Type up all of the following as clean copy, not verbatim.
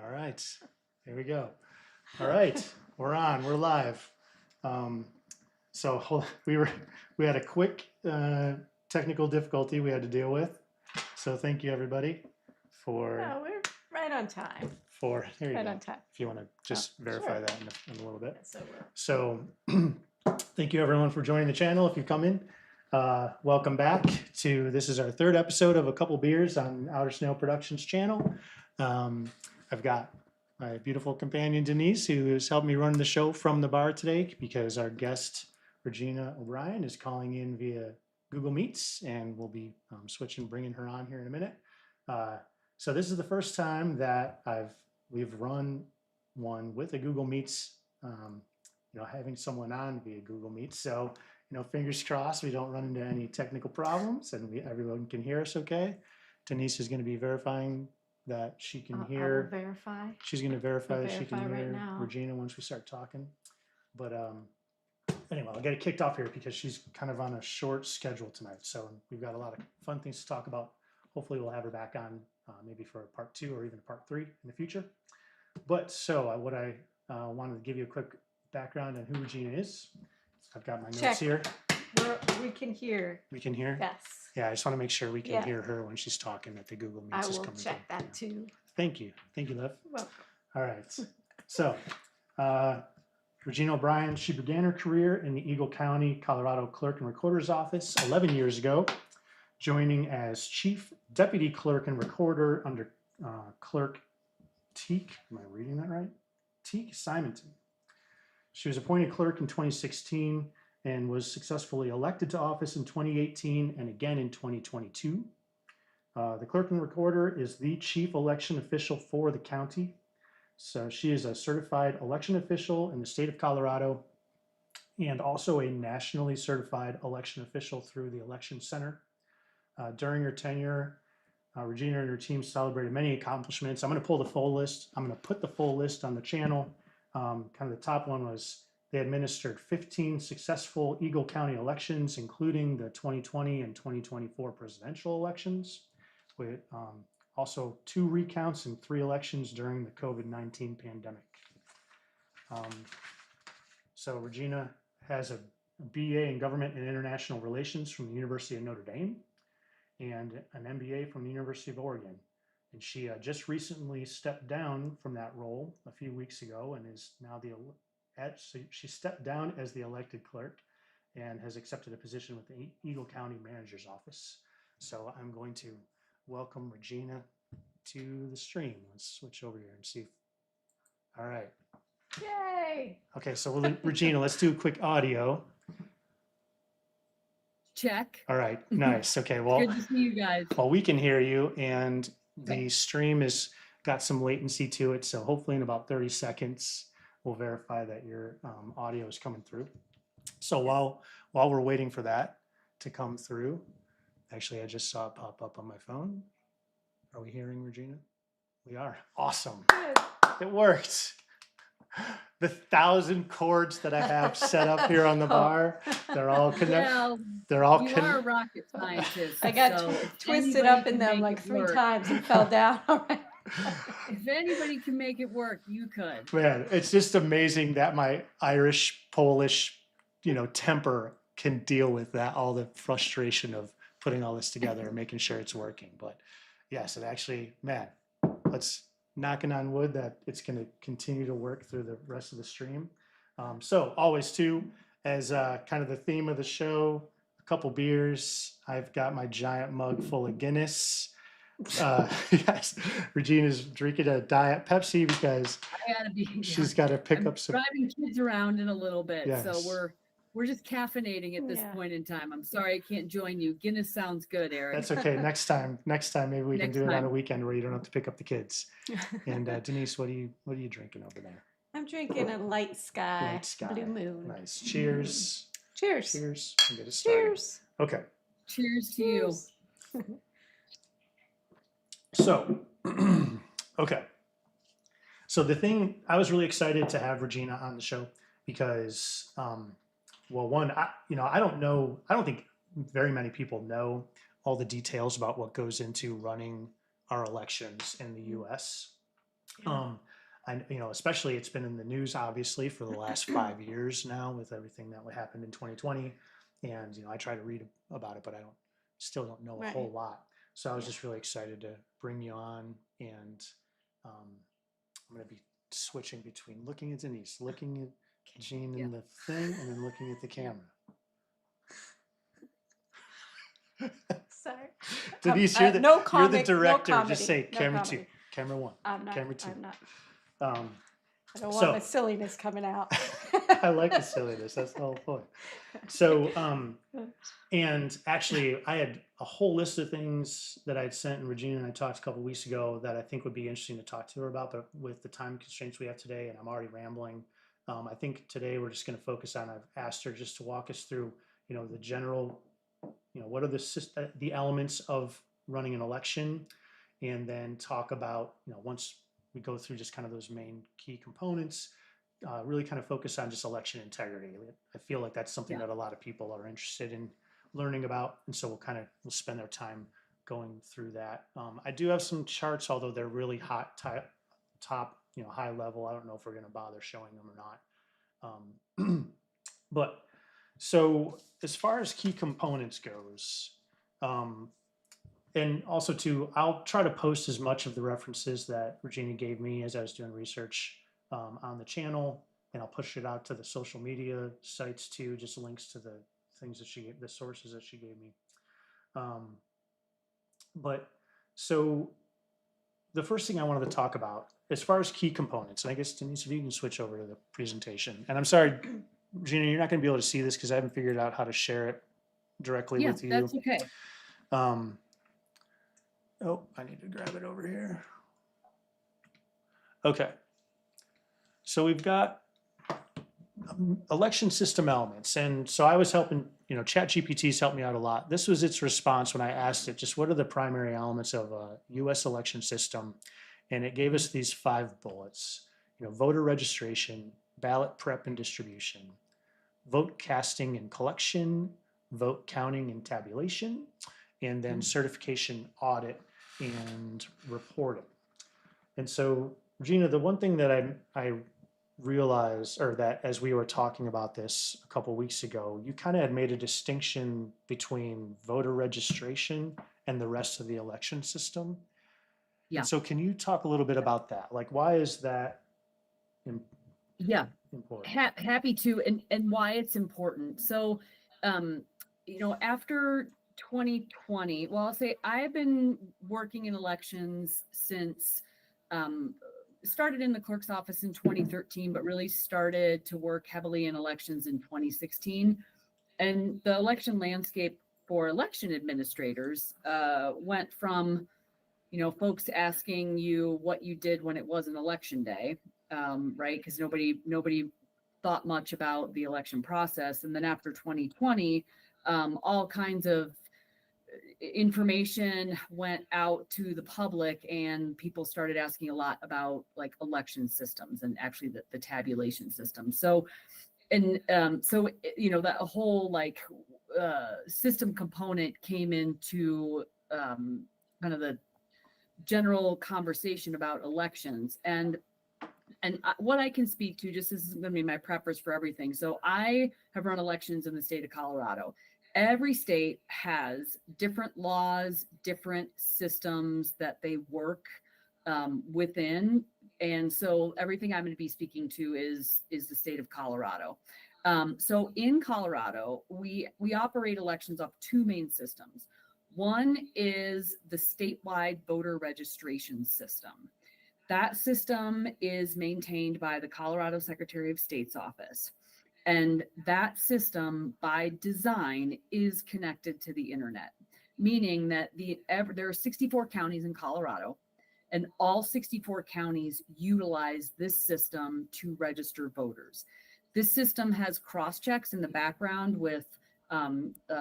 All right, here we go. All right, we're on. We're live. We had a quick technical difficulty we had to deal with. So thank you everybody for we're right on time. here you Right go. on time. If you want to just verify sure. that in a little bit. So So thank you everyone for joining the channel. If you've come in, welcome back to, this is our third episode of A Couple Beers on Outer Snail Productions channel. I've got my beautiful companion Denise, who has helped me run the show from the bar today because our guest Regina O'Brien is calling in via Google Meets, and we'll be bringing her on here in a minute. So this is the first time that we've run one with a Google Meets, having someone on via Google Meets. So, fingers crossed we don't run into any technical problems and everyone can hear us okay. Denise is going to be verifying that she can hear. I will verify. She's going to verify that she can hear right now. Regina once we start talking. But anyway, I'll get it kicked off here because she's kind of on a short schedule tonight. So we've got a lot of fun things to talk about. Hopefully we'll have her back on maybe for a part 2 or even a part 3 in the future. But so what I wanted to give you a quick background on who Regina is. I've got my notes here. We can hear. We can hear? Yes. Yeah, I just want to make sure we can hear her when she's talking, that the Google Meets is coming through. I will check that too. Thank you. Thank you, Liv. Welcome. All right. So, Regina O'Brien, she began her career in the Eagle County, Colorado Clerk and Recorder's Office 11 years ago, joining as Chief Deputy Clerk and Recorder under Clerk Teak. Am I reading that right? Teak Simonton. She was appointed clerk in 2016 and was successfully elected to office in 2018 and again in 2022. The clerk and recorder is the chief election official for the county. So she is a certified election official in the state of Colorado and also a nationally certified election official through the Election Center. During her tenure, Regina and her team celebrated many accomplishments. I'm going to pull the full list. I'm going to put the full list on the channel. Kind of the top one was they administered 15 successful Eagle County elections, including the 2020 and 2024 presidential elections, with also 2 recounts and 3 elections during the COVID-19 pandemic. So Regina has a BA in Government and International Relations from the University of Notre Dame and an MBA from the University of Oregon. And she just recently stepped down from that role a few weeks ago and is now she stepped down as the elected clerk and has accepted a position with the Eagle County Manager's Office. So I'm going to welcome Regina to the stream. Let's switch over here and see. All right. Yay. Okay, so Regina, let's do a quick audio. Check. All right, nice. Okay, well, good to see you guys. Well, we can hear you, and the stream has got some latency to it, so hopefully in about 30 seconds, we'll verify that your audio is coming through. So while we're waiting for that to come through, actually, I just saw it pop up on my phone. Are we hearing Regina? We are. Awesome. Good. It worked. The 1,000 cords that I have set up here on the bar, they're all connected. Well, They're all you are a rocket scientist. I got so if twisted anybody up in can them make like it 3 work- times and fell down. If anybody can make it work, you could. Man, it's just amazing that my Irish, Polish, temper can deal with that, all the frustration of putting all this together and making sure it's working. But yes, it actually, man, let's knocking on wood that it's going to continue to work through the rest of the stream. So always too, as kind of the theme of the show, a couple beers. I've got my giant mug full of Guinness. Yes, Regina's drinking a Diet Pepsi because she's got to pick up some. Driving kids around in a little bit, Yes. so we're just caffeinating at this point in time. I'm sorry I can't join you. Guinness sounds good, Eric. That's okay. Next time maybe we can do it on a weekend where you don't have to pick up the kids. And Denise, what are you drinking over there? I'm drinking a light sky, blue moon. Nice. Cheers. Cheers. Cheers. We'll get it started. Cheers. Okay. Cheers to you. So, okay. So the thing, I was really excited to have Regina on the show because, well, one, I don't think very many people know all the details about what goes into running our elections in the U.S. Especially it's been in the news, obviously, for the last 5 years now with everything that happened in 2020. And, I try to read about it, but still don't know a whole lot. So I was just really excited to bring you on. And I'm going to be switching between looking at Denise, looking at Jean in the thing, and then looking at the camera. Sorry. Denise, no you're the director. No comedy, Just say no camera comedy. 2, camera 1, I'm not. camera 2. I'm not. Um, I don't want the silliness coming out. I like the silliness. That's the whole point. So, and actually, I had a whole list of things that I'd sent, and Regina and I talked a couple of weeks ago that I think would be interesting to talk to her about. But with the time constraints we have today, and I'm already rambling, I think today we're just going to focus on. I've asked her just to walk us through, the general, what are the elements of running an election, and then talk about, once we go through just kind of those main key components. Really kind of focus on just election integrity. I feel like that's something that a lot of people are interested in learning about, and so we'll spend our time going through that. I do have some charts, although they're really top, high level. I don't know if we're going to bother showing them or not. But so as far as key components goes, and also I'll try to post as much of the references that Regina gave me as I was doing research on the channel, and I'll push it out to the social media sites too, just links to the things that the sources that she gave me. But so the first thing I wanted to talk about, as far as key components, and I guess Denise, if you can switch over to the presentation, and I'm sorry, Regina, you're not going to be able to see this because I haven't figured out how to share it directly with you. That's okay. I need to grab it over here. Okay. So we've got election system elements. And so I was helping, ChatGPT's helped me out a lot. This was its response when I asked it, just what are the primary elements of a US election system? And it gave us these 5 bullets, voter registration, ballot prep and distribution, vote casting and collection, vote counting and tabulation, and then certification, audit, and reporting. And so, Regina, the one thing that I realized, or that as we were talking about this a couple weeks ago, you kind of had made a distinction between voter registration and the rest of the election system. Yeah. And so can you talk a little bit about that? Like, why is that important? Happy to, and why it's important. So, after 2020, well, I'll say I've been working in elections since, started in the clerk's office in 2013, but really started to work heavily in elections in 2016. And the election landscape for election administrators went from, folks asking you what you did when it wasn't election day, right? Because nobody thought much about the election process. And then after 2020, all kinds of information went out to the public, and people started asking a lot about like election systems and actually the tabulation system. So, that whole system component came into kind of the general conversation about elections. And what I can speak to, just this is going to be my preface for everything. So I have run elections in the state of Colorado. Every state has different laws, different systems that they work within. And so everything I'm going to be speaking to is the state of Colorado. So in Colorado, we operate elections off 2 main systems. One is the statewide voter registration system. That system is maintained by the Colorado Secretary of State's office. And that system, by design, is connected to the internet, meaning that there are 64 counties in Colorado, and all 64 counties utilize this system to register voters. This system has cross-checks in the background with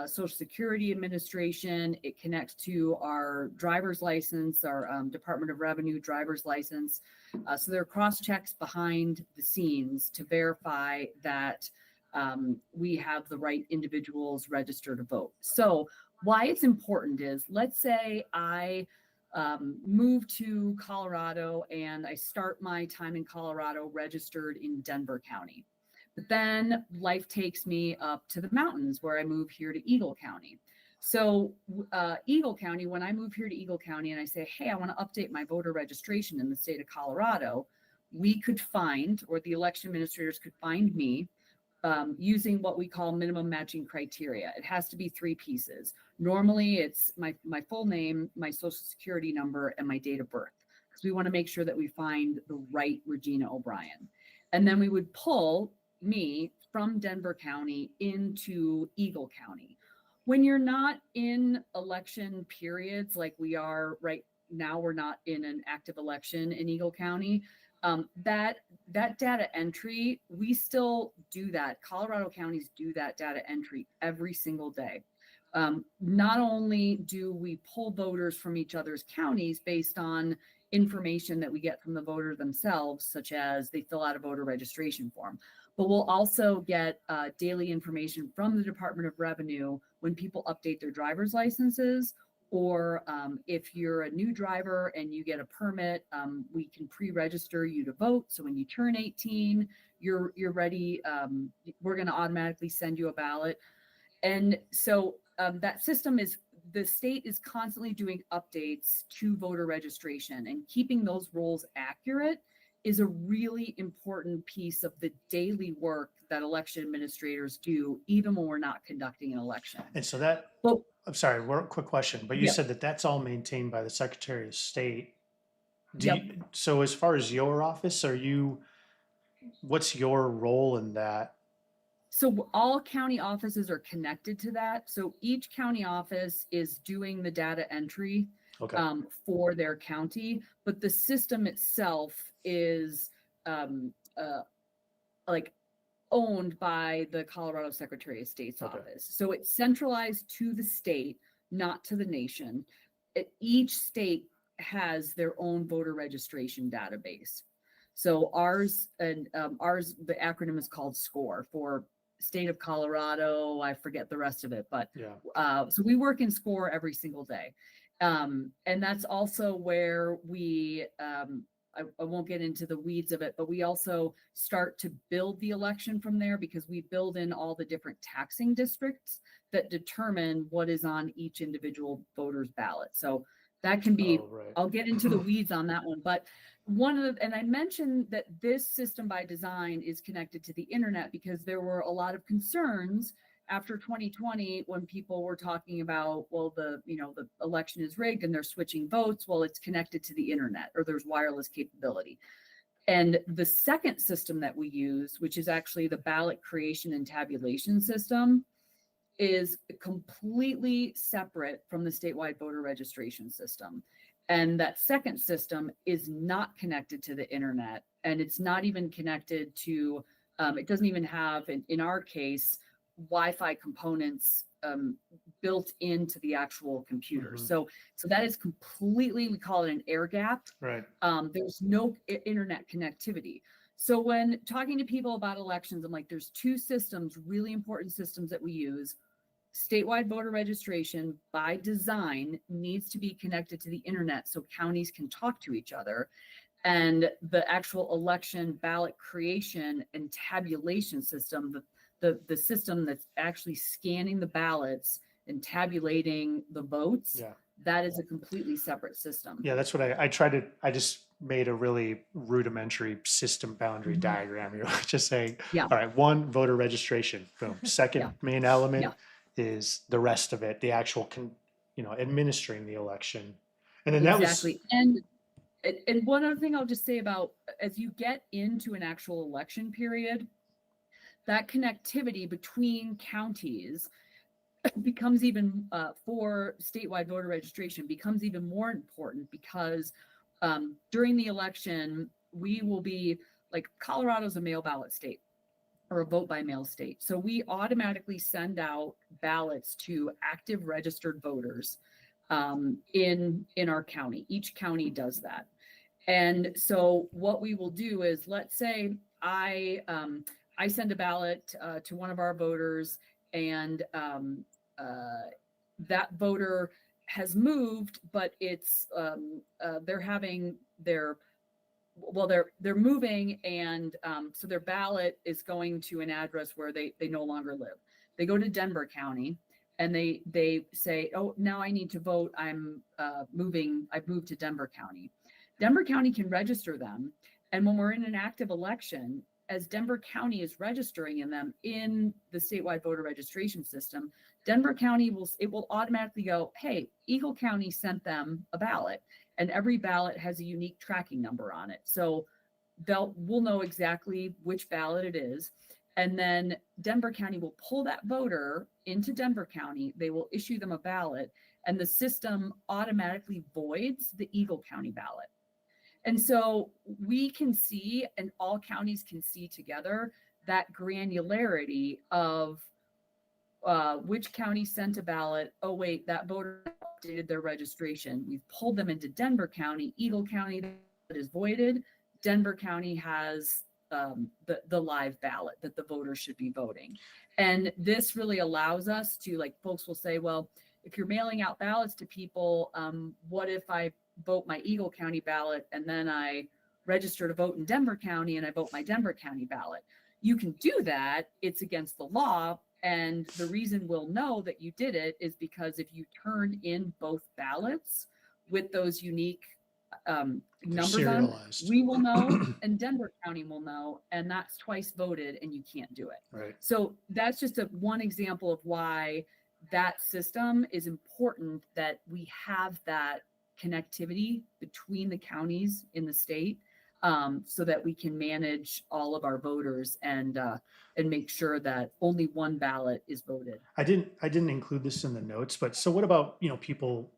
Social Security Administration. It connects to our driver's license, our Department of Revenue driver's license. So there are cross-checks behind the scenes to verify that we have the right individuals registered to vote. So why it's important is, let's say I moved to Colorado, and I start my time in Colorado registered in Denver County. But then life takes me up to the mountains where I move here to Eagle County. So Eagle County, when I move here to Eagle County and I say, hey, I want to update my voter registration in the state of Colorado, we could find, or the election administrators could find me using what we call minimum matching criteria. It has to be 3 pieces. Normally it's my full name, my social security number, and my date of birth, because we want to make sure that we find the right Regina O'Brien. And then we would pull me from Denver County into Eagle County. When you're not in election periods like we are right now, we're not in an active election in Eagle County. That data entry, we still do that. Colorado counties do that data entry every single day. Not only do we pull voters from each other's counties based on information that we get from the voter themselves, such as they fill out a voter registration form, but we'll also get daily information from the Department of Revenue when people update their driver's licenses, or if you're a new driver and you get a permit, we can pre-register you to vote. So when you turn 18, you're ready. We're going to automatically send you a ballot. And so that system is, the state is constantly doing updates to voter registration, and keeping those rolls accurate is a really important piece of the daily work that election administrators do, even when we're not conducting an election. And so that, Well, I'm sorry, quick question, but you Yep. said that that's all maintained by the Secretary of State. Yep. So as far as your office, what's your role in that? So all county offices are connected to that. So each county office is doing the data entry Okay. For their county, but the system itself is like owned by the Colorado Secretary of State's Okay. office. So it's centralized to the state, not to the nation. Each state has their own voter registration database. So ours, the acronym is called SCORE, for State of Colorado. I forget the rest of it, but Yeah. so we work in SCORE every single day. And that's also where we, I won't get into the weeds of it, but we also start to build the election from there, because we build in all the different taxing districts that determine what is on each individual voter's ballot. So that can be, Right. I'll get into the weeds on that one, but and I mentioned that this system by design is connected to the internet because there were a lot of concerns after 2020 when people were talking about, well, the election is rigged and they're switching votes. Well, it's connected to the internet, or there's wireless capability. And the second system that we use, which is actually the ballot creation and tabulation system, is completely separate from the statewide voter registration system. And that second system is not connected to the internet, and it's not even connected to, it doesn't even have, in our case, Wi-Fi components built into the actual computer. Mhm. So that is completely, we call it an air gap. Right. There's no internet connectivity. So when talking to people about elections, I'm like, there's 2 systems, really important systems that we use. Statewide voter registration by design needs to be connected to the internet so counties can talk to each other. And the actual election ballot creation and tabulation system, the system that's actually scanning the ballots and tabulating the votes, Yeah. that is a completely separate system. Yeah, that's what I just made a really rudimentary system boundary diagram. You're just saying, Yeah. all right, 1, voter registration, boom. Second main element is the rest of it, the actual, administering the election. And then exactly. And one other thing I'll just say about, as you get into an actual election period, that connectivity between counties becomes even, for statewide voter registration, becomes even more important, because during the election, we will be, like, Colorado's a mail ballot state, or a vote by mail state. So we automatically send out ballots to active registered voters in our county. Each county does that. And so what we will do is, let's say I send a ballot to one of our voters, and that voter has moved, but it's they're having their they're moving, and so their ballot is going to an address where they no longer live. They go to Denver County, and they say, oh, now I need to vote. I've moved to Denver County. Denver County can register them, and when we're in an active election, as Denver County is registering in them in the statewide voter registration system, Denver County will automatically go, hey, Eagle County sent them a ballot, and every ballot has a unique tracking number on it. So we'll know exactly which ballot it is. And then Denver County will pull that voter into Denver County. They will issue them a ballot, and the system automatically voids the Eagle County ballot. And so we can see, and all counties can see together, that granularity of which county sent a ballot. Oh, wait, that voter updated their registration. We've pulled them into Denver County. Eagle County that is voided. Denver County has the live ballot that the voters should be voting. And this really allows us to, like, folks will say, well, if you're mailing out ballots to people, what if I vote my Eagle County ballot and then I register to vote in Denver County and I vote my Denver County ballot? You can do that. It's against the law. And the reason we'll know that you did it is because if you turn in both ballots with those unique numbers on, we will know and Denver County will know, and that's twice voted and you can't do it. Right. So that's just one example of why that system is important, that we have that connectivity between the counties in the state, so that we can manage all of our voters and make sure that only one ballot is voted. I didn't include this in the notes, but so what about, people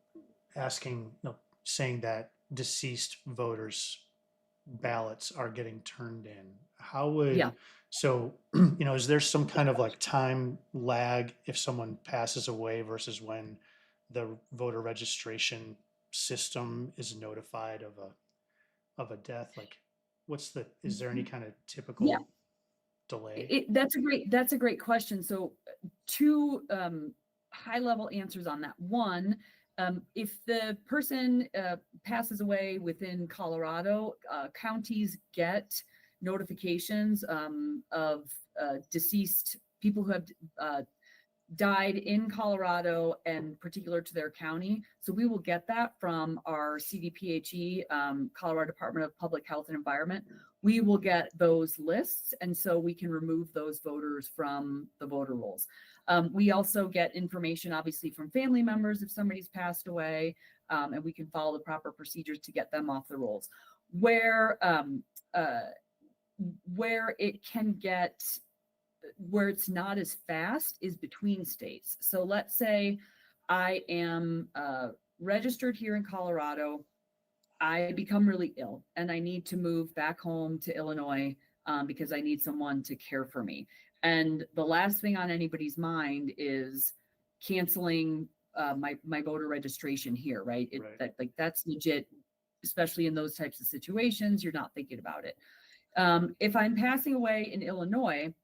asking, saying that deceased voters' ballots are getting turned in? How would, so, is there some kind of like time lag if someone passes away versus when the voter registration system is notified of a death? Like, is there any kind of typical delay? That's a great question. So two high level answers on that. One, if the person passes away within Colorado, counties get notifications of deceased people who have died in Colorado and particular to their county. So we will get that from our CDPHE, Colorado Department of Public Health and Environment. We will get those lists, and so we can remove those voters from the voter rolls. We also get information, obviously, from family members if somebody's passed away, and we can follow the proper procedures to get them off the rolls. Where it can get, where it's not as fast is between states. So let's say I am registered here in Colorado. I become really ill and I need to move back home to Illinois because I need someone to care for me. And the last thing on anybody's mind is canceling my voter registration here, right? That's legit, especially in those types of situations. You're not thinking about it. If I'm passing away in Illinois,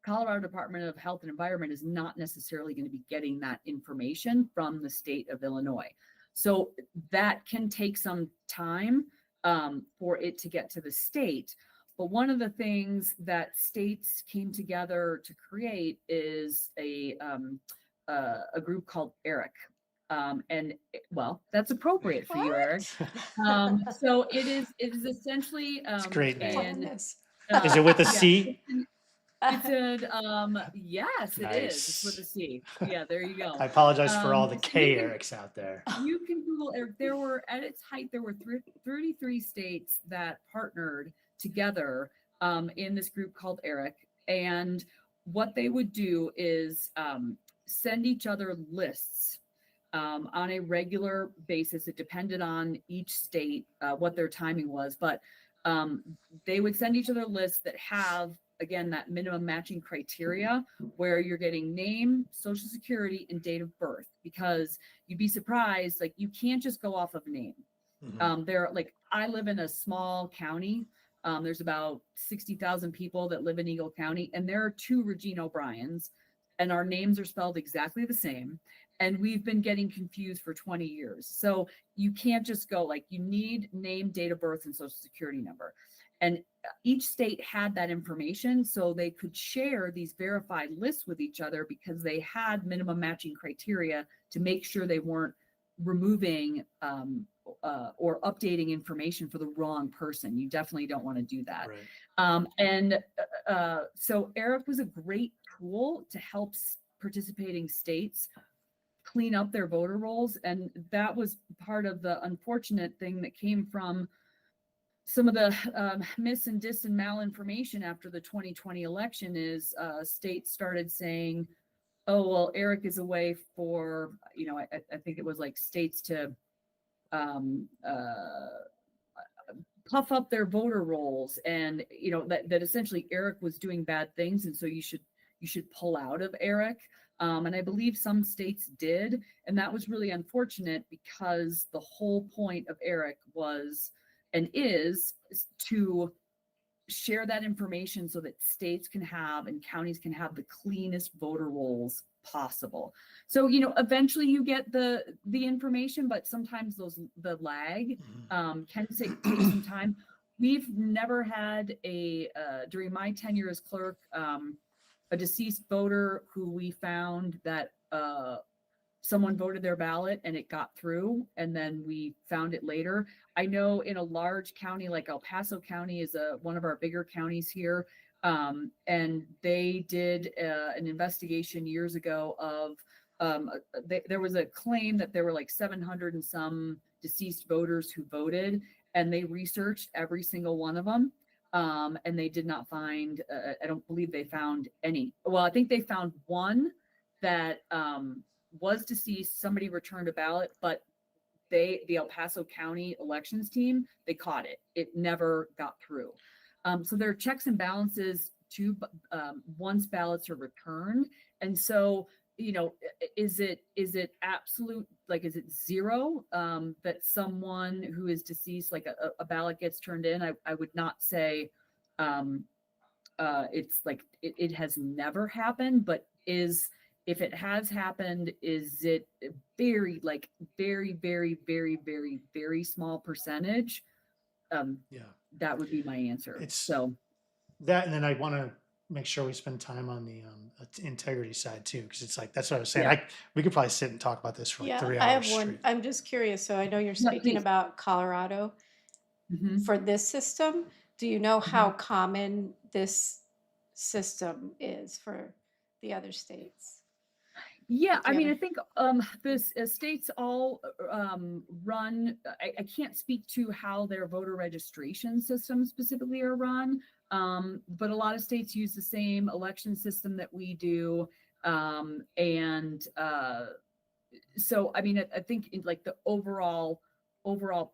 Colorado Department of Health and Environment is not necessarily going to be getting that information from the state of Illinois. So that can take some time for it to get to the state. But one of the things that states came together to create is a group called ERIC. Well, that's appropriate for you, Eric. So it is essentially It's a great name. Is it with a C? It's yes, it Nice. is. It's with a C. Yeah, there you go. I apologize for all the so K Erics out there. You can Google Eric. There were, at its height, there were 33 states that partnered together in this group called ERIC. And what they would do is send each other lists on a regular basis. It depended on each state, what their timing was, but they would send each other lists that have, again, that minimum matching criteria where you're getting name, social security, and date of birth, because you'd be surprised, like, you can't just go off of name. I live in a small county. There's about 60,000 people that live in Eagle County, and there are 2 Regina O'Briens, and our names are spelled exactly the same. And we've been getting confused for 20 years. So you can't just go like, you need name, date of birth, and social security number. And each state had that information, so they could share these verified lists with each other because they had minimum matching criteria to make sure they weren't removing or updating information for the wrong person. You definitely don't want to do that. Right. So ERIC was a great tool to help participating states clean up their voter rolls. And that was part of the unfortunate thing that came from some of the mis and dis and malinformation after the 2020 election is states started saying, oh, well, ERIC is a way for, I think it was like states to puff up their voter rolls, and that essentially ERIC was doing bad things, and so you should pull out of ERIC. And I believe some states did, and that was really unfortunate because the whole point of ERIC was and is to share that information so that states can have and counties can have the cleanest voter rolls possible. So eventually you get the information, but sometimes the lag can take some time. We've never had during my tenure as clerk, a deceased voter who we found that someone voted their ballot and it got through, and then we found it later. I know in a large county like El Paso County is one of our bigger counties here, and they did an investigation years ago of there was a claim that there were like 700 and some deceased voters who voted, and they researched every single one of them. And they did not find, I don't believe they found any. Well, I think they found one that was deceased. Somebody returned a ballot, but the El Paso County elections team, they caught it. It never got through. So there are checks and balances to once ballots are returned. And so, is it absolute, like, is it zero that someone who is deceased, like a ballot gets turned in? I would not say it's like it has never happened, but if it has happened, is it very, very, very, very, very, very small percentage? Yeah. That would be my answer. It's so that, and then I want to make sure we spend time on the integrity side too, because it's like, that's what I was saying. Yeah. We could probably sit and talk about this for like 3 hours. I have one. straight. I'm just curious. So I know you're Yeah, speaking please. about Colorado. For this system. Do you know how common this system is for the other states? Yeah, I mean, I think this states all run. I can't speak to how their voter registration systems specifically are run, but a lot of states use the same election system that we do, and so I mean, I think like the overall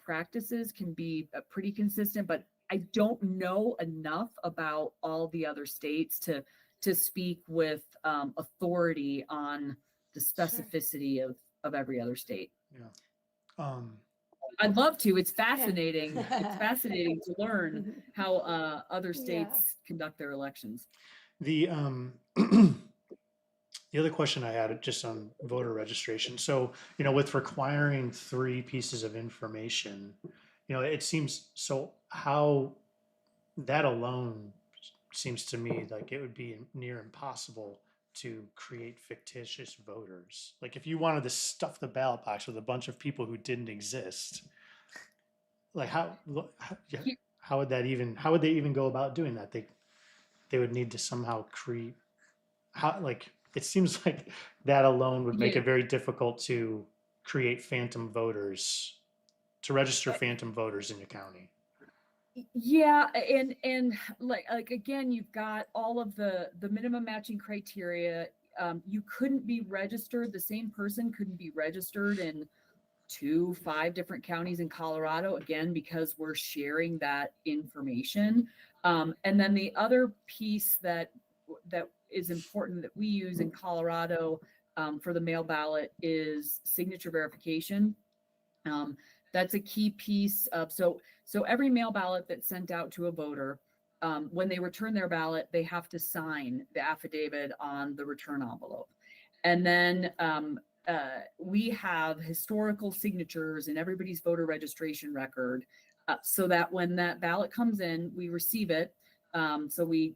practices can be pretty consistent, but I don't know enough about all the other states to speak with authority on the specificity of every other state. Yeah. I'd love to. It's fascinating. Yeah. It's fascinating to learn how other states conduct their elections. The the other question I had just on voter registration. So, with requiring 3 pieces of information, it seems, so how that alone seems to me like it would be near impossible to create fictitious voters. Like if you wanted to stuff the ballot box with a bunch of people who didn't exist, like how would they even go about doing that? They would need to somehow create, it seems like that alone would make it very difficult to create phantom voters, to register phantom voters in your county. Yeah, and like again, you've got all of the minimum matching criteria. You couldn't be registered. The same person couldn't be registered in 5 different counties in Colorado, again, because we're sharing that information. And then the other piece that is important that we use in Colorado for the mail ballot is signature verification. That's a key piece of, so every mail ballot that's sent out to a voter, when they return their ballot, they have to sign the affidavit on the return envelope. And then we have historical signatures in everybody's voter registration record, so that when that ballot comes in, we receive it. So we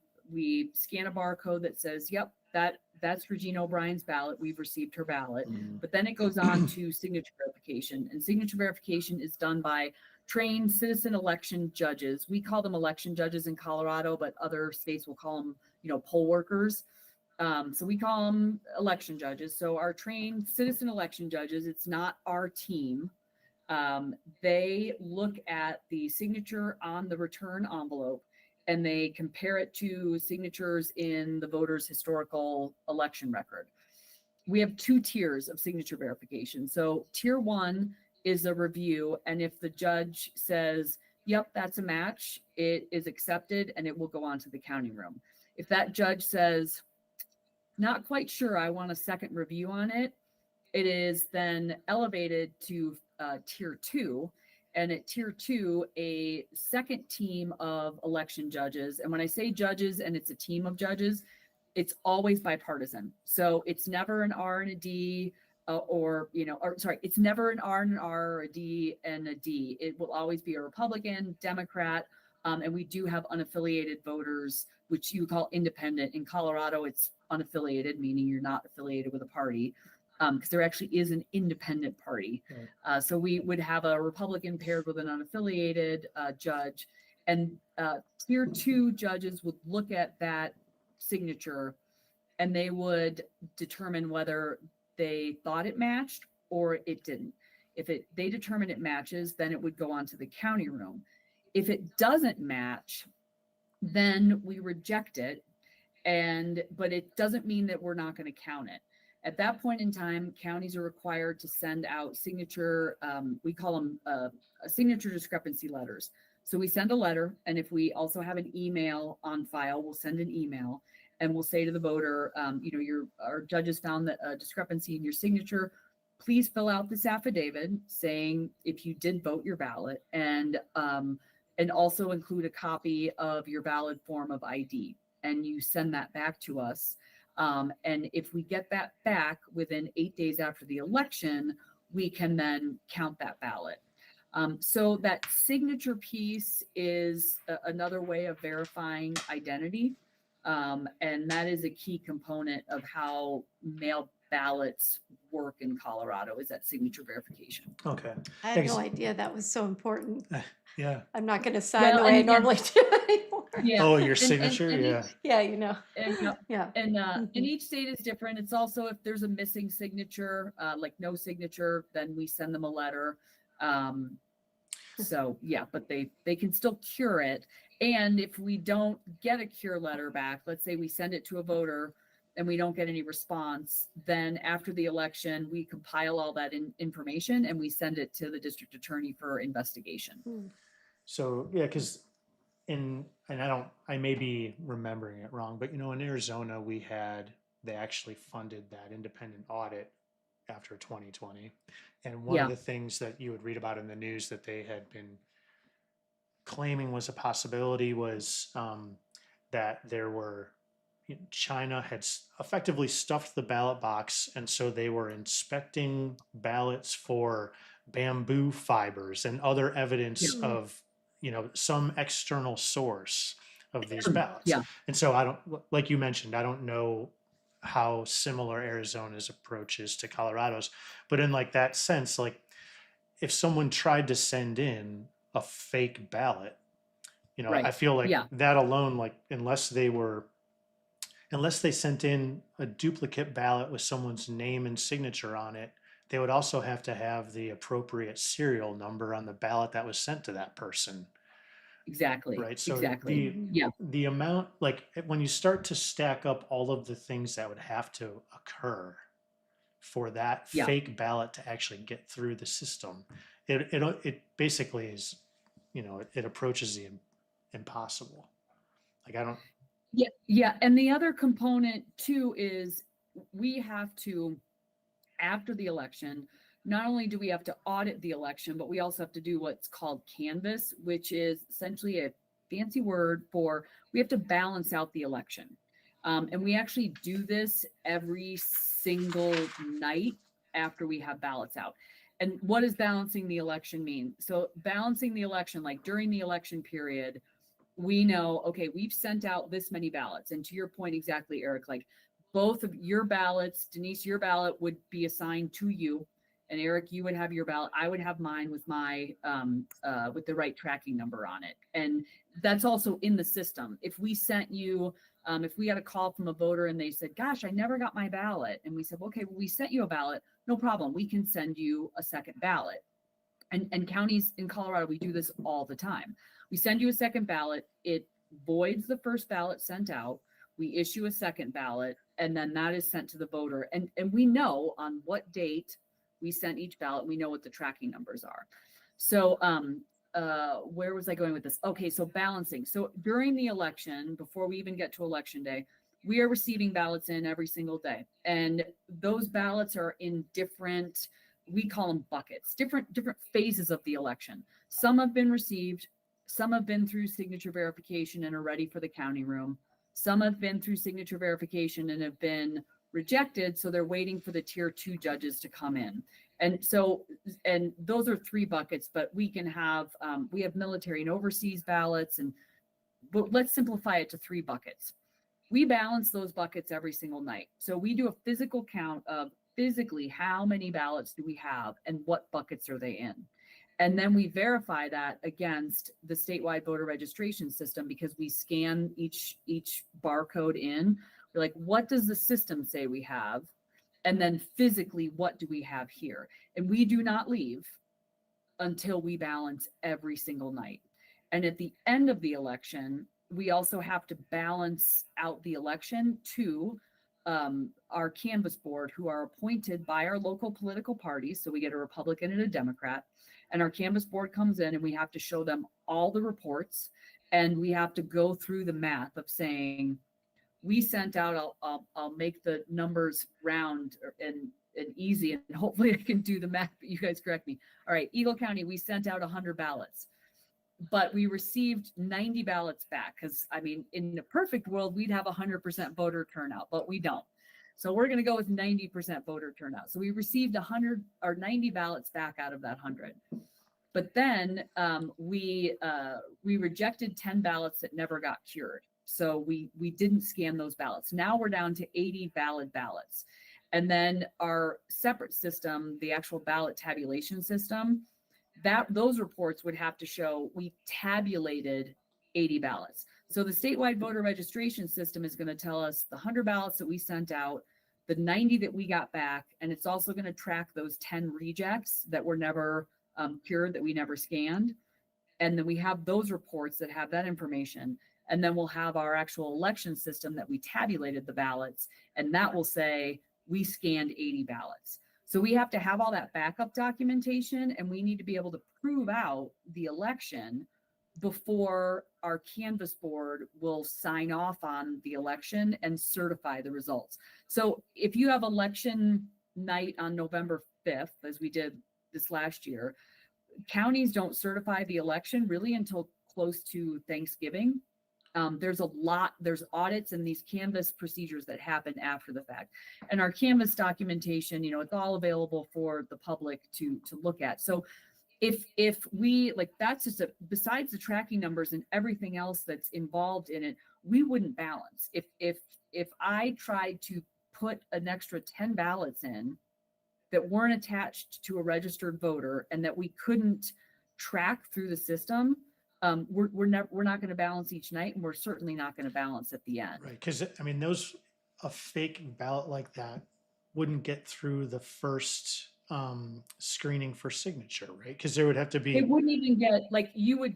scan a barcode that says, "Yep, that's Regina O'Brien's ballot. We've received her ballot." But then it goes on to signature verification, and signature verification is done by trained citizen election judges. We call them election judges in Colorado, but other states will call them, poll workers. So we call them election judges. So our trained citizen election judges, it's not our team. They look at the signature on the return envelope and they compare it to signatures in the voter's historical election record. We have 2 tiers of signature verification. So tier 1 is a review. And if the judge says, "Yep, that's a match," it is accepted and it will go on to the counting room. If that judge says, "Not quite sure, I want a second review on it," it is then elevated to tier 2. And at tier 2, a second team of election judges. And when I say judges and it's a team of judges, it's always bipartisan. So it's never an R and a D, it's never an R and an R, or a D and a D. It will always be a Republican, Democrat, and we do have unaffiliated voters, which you call independent. In Colorado, it's unaffiliated, meaning you're not affiliated with a party, because there actually is an independent party. Right. So we would have a Republican paired with an unaffiliated judge, and tier 2 judges would look at that signature and they would determine whether they thought it matched or it didn't. If they determine it matches, then it would go on to the county room. If it doesn't match, then we reject it, but it doesn't mean that we're not going to count it. At that point in time, counties are required to send out signature, we call them signature discrepancy letters. So we send a letter, and if we also have an email on file, we'll send an email and we'll say to the voter, our judges found that a discrepancy in your signature. Please fill out this affidavit saying if you did vote your ballot, and also include a copy of your valid form of ID. And you send that back to us. And if we get that back within 8 days after the election, we can then count that ballot. So that signature piece is another way of verifying identity. And that is a key component of how mail ballots work in Colorado, is that signature verification. Okay. I had no idea that was so important. Yeah. I'm not going to sign the way I normally do anymore. Yeah. Oh, your signature? And Yeah, yeah. And each state is different. It's also, if there's a missing signature, like no signature, then we send them a letter. So yeah, but they can still cure it. And if we don't get a cure letter back, let's say we send it to a voter and we don't get any response, then after the election, we compile all that information and we send it to the district attorney for investigation. So yeah, because I may be remembering it wrong, but in Arizona they actually funded that independent audit after 2020. And one of the things that you would read about in the news that they had been claiming was a possibility was that China had effectively stuffed the ballot box, and so they were inspecting ballots for bamboo fibers and other evidence of some external source of these ballots. Yeah. And so like you mentioned, I don't know how similar Arizona's approach is to Colorado's, but in like that sense, like if someone tried to send in a fake ballot, right. I feel like that alone, like unless they sent in a duplicate ballot with someone's name and signature on it, they would also have to have the appropriate serial number on the ballot that was sent to that person. Exactly. Right. So exactly. the amount, like when you start to stack up all of the things that would have to occur for that fake ballot to actually get through the system, it basically is, it approaches the impossible. Like I don't. Yeah. And the other component too is we have to, after the election, not only do we have to audit the election, but we also have to do what's called canvass, which is essentially a fancy word for we have to balance out the election. And we actually do this every single night after we have ballots out. And what does balancing the election mean? So balancing the election, like during the election period, we know, okay, we've sent out this many ballots. And to your point exactly, Eric, like both of your ballots, Denise, your ballot would be assigned to you. And Eric, you would have your ballot. I would have mine with my, with the right tracking number on it. And that's also in the system. If we sent you, if we got a call from a voter and they said, gosh, I never got my ballot. And we said, okay, well, we sent you a ballot. No problem. We can send you a second ballot. And counties in Colorado, we do this all the time. We send you a second ballot. It voids the first ballot sent out. We issue a second ballot, and then that is sent to the voter. And we know on what date we sent each ballot. We know what the tracking numbers are. So where was I going with this? Okay, so balancing. So during the election, before we even get to election day, we are receiving ballots in every single day. And those ballots are in different, we call them buckets, different phases of the election. Some have been received, some have been through signature verification and are ready for the counting room. Some have been through signature verification and have been rejected, so they're waiting for the tier 2 judges to come in. And so, and those are 3 buckets, but we can have, we have military and overseas ballots, but let's simplify it to 3 buckets. We balance those buckets every single night. So we do a physical count of physically how many ballots do we have and what buckets are they in. And then we verify that against the statewide voter registration system, because we scan each barcode in. We're like, what does the system say we have? And then physically, what do we have here? And we do not leave until we balance every single night. And at the end of the election, we also have to balance out the election to our canvass board, who are appointed by our local political parties. So we get a Republican and a Democrat, and our canvass board comes in and we have to show them all the reports, and we have to go through the math of saying, we sent out, I'll make the numbers round and easy, and hopefully I can do the math, but you guys correct me. All right, Eagle County, we sent out 100 ballots, but we received 90 ballots back. Because I mean, in a perfect world, we'd have 100% voter turnout, but we don't. So we're going to go with 90% voter turnout. So we received 100 or 90 ballots back out of that 100. But then we rejected 10 ballots that never got cured. So we didn't scan those ballots. Now we're down to 80 valid ballots. And then our separate system, the actual ballot tabulation system, those reports would have to show we tabulated 80 ballots. So the statewide voter registration system is going to tell us the 100 ballots that we sent out, the 90 that we got back, and it's also going to track those 10 rejects that were never cured, that we never scanned. And then we have those reports that have that information. And then we'll have our actual election system that we tabulated the ballots, and that will say we scanned 80 ballots. So we have to have all that backup documentation, and we need to be able to prove out the election before our canvass board will sign off on the election and certify the results. So if you have election night on November 5th, as we did this last year, counties don't certify the election really until close to Thanksgiving. There's audits and these canvass procedures that happen after the fact. And our canvass documentation, it's all available for the public to look at. So if we, like, that's just besides the tracking numbers and everything else that's involved in it, we wouldn't balance. If I tried to put an extra 10 ballots in that weren't attached to a registered voter and that we couldn't track through the system, we're not going to balance each night, and we're certainly not going to balance at the end. Right, because I mean, a fake ballot like that wouldn't get through the first screening for signature, right? Because there would have to be. It wouldn't even get, like, you would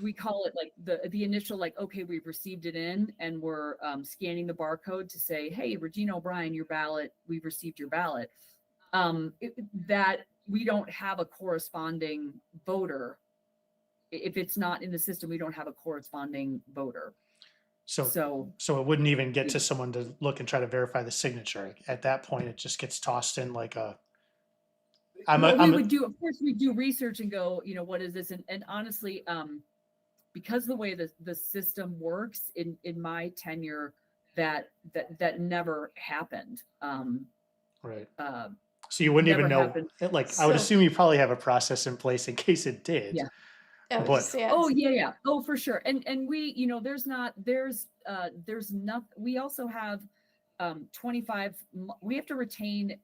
we call it like the initial, like, okay, we've received it in, and we're scanning the barcode to say, hey, Regina O'Brien, your ballot, we've received your ballot. That we don't have a corresponding voter. If it's not in the system, we don't have a corresponding voter. So it wouldn't even get to someone to look and try to verify the signature. At that point, it just gets tossed in like a. Of course, we do research and go, what is this? And honestly, because the way the system works in my tenure, that never happened. Right. So you wouldn't Never even know, happened. like, I would So- assume you probably have a process in place in case it did. Yeah. I would But- just say, Oh yeah. Oh, for sure. And we, there's not, there's not, we also have 25, we have to retain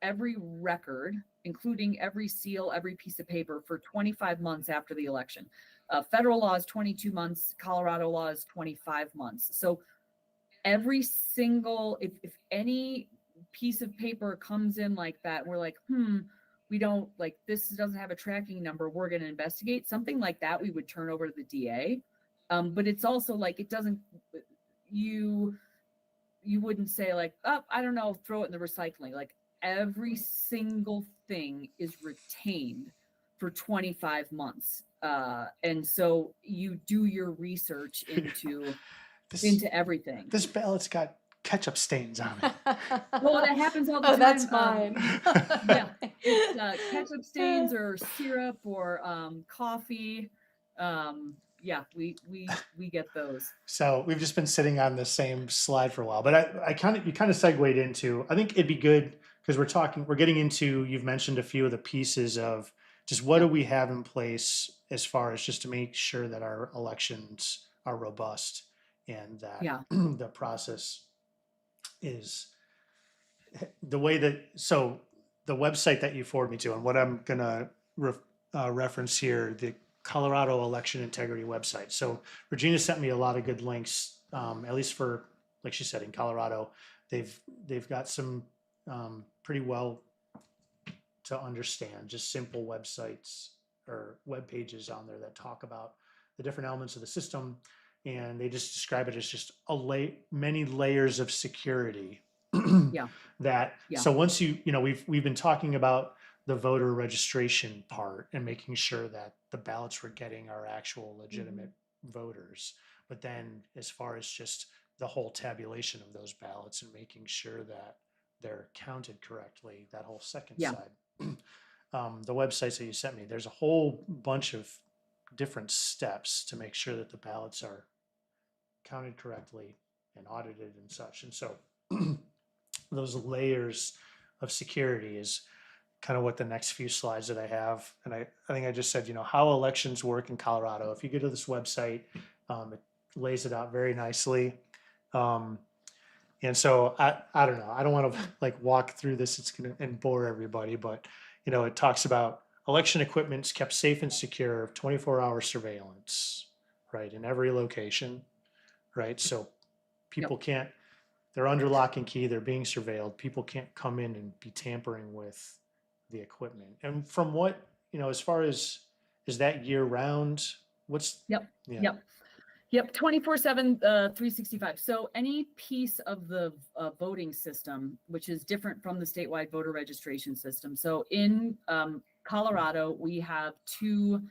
every record, including every seal, every piece of paper for 25 months after the election. Federal law is 22 months. Colorado law is 25 months. So every single, if any piece of paper comes in like that, we're like, we don't like, this doesn't have a tracking number, we're going to investigate something like that. We would turn over to the DA. But it's also like, it doesn't, you wouldn't say like, oh, I don't know, throw it in the recycling. Like every single thing is retained for 25 months. And so you do your research into everything. This ballot's got ketchup stains on it. Well, that happens all the oh, time. that's mine. Yeah, it's ketchup stains or syrup or coffee. Yeah, we get those. So we've just been sitting on the same slide for a while, but you kind of segued into, I think it'd be good because we're getting into, you've mentioned a few of the pieces of just what do we have in place as far as just to make sure that our elections are robust and that the process is the way that, so the website that you forwarded me to and what I'm going to reference here, the Colorado Election Integrity website. So Regina sent me a lot of good links, at least for, like she said, in Colorado, they've got some pretty well to understand, just simple websites or web pages on there that talk about the different elements of the system, and they just describe it as just many layers of security. So once we've been talking about the voter registration part and making sure that the ballots we're getting are actual legitimate voters. But then as far as just the whole tabulation of those ballots and making sure that they're counted correctly, that whole second side. The websites that you sent me, there's a whole bunch of different steps to make sure that the ballots are counted correctly and audited and such. And so those layers of security is kind of what the next few slides that I have. And I think I just said, how elections work in Colorado. If you go to this website, it lays it out very nicely. And so I don't know, I don't want to like walk through this, it's going to and bore everybody, but it talks about election equipment's kept safe and secure, 24-hour surveillance, right, in every location, right? So people can't, they're under lock and key, they're being surveilled, people can't come in and be tampering with the equipment. And from what, as far as, is that year round? What's, Yep. 24/7, 365. So any piece of the voting system, which is different from the statewide voter registration system. So in Colorado, we have two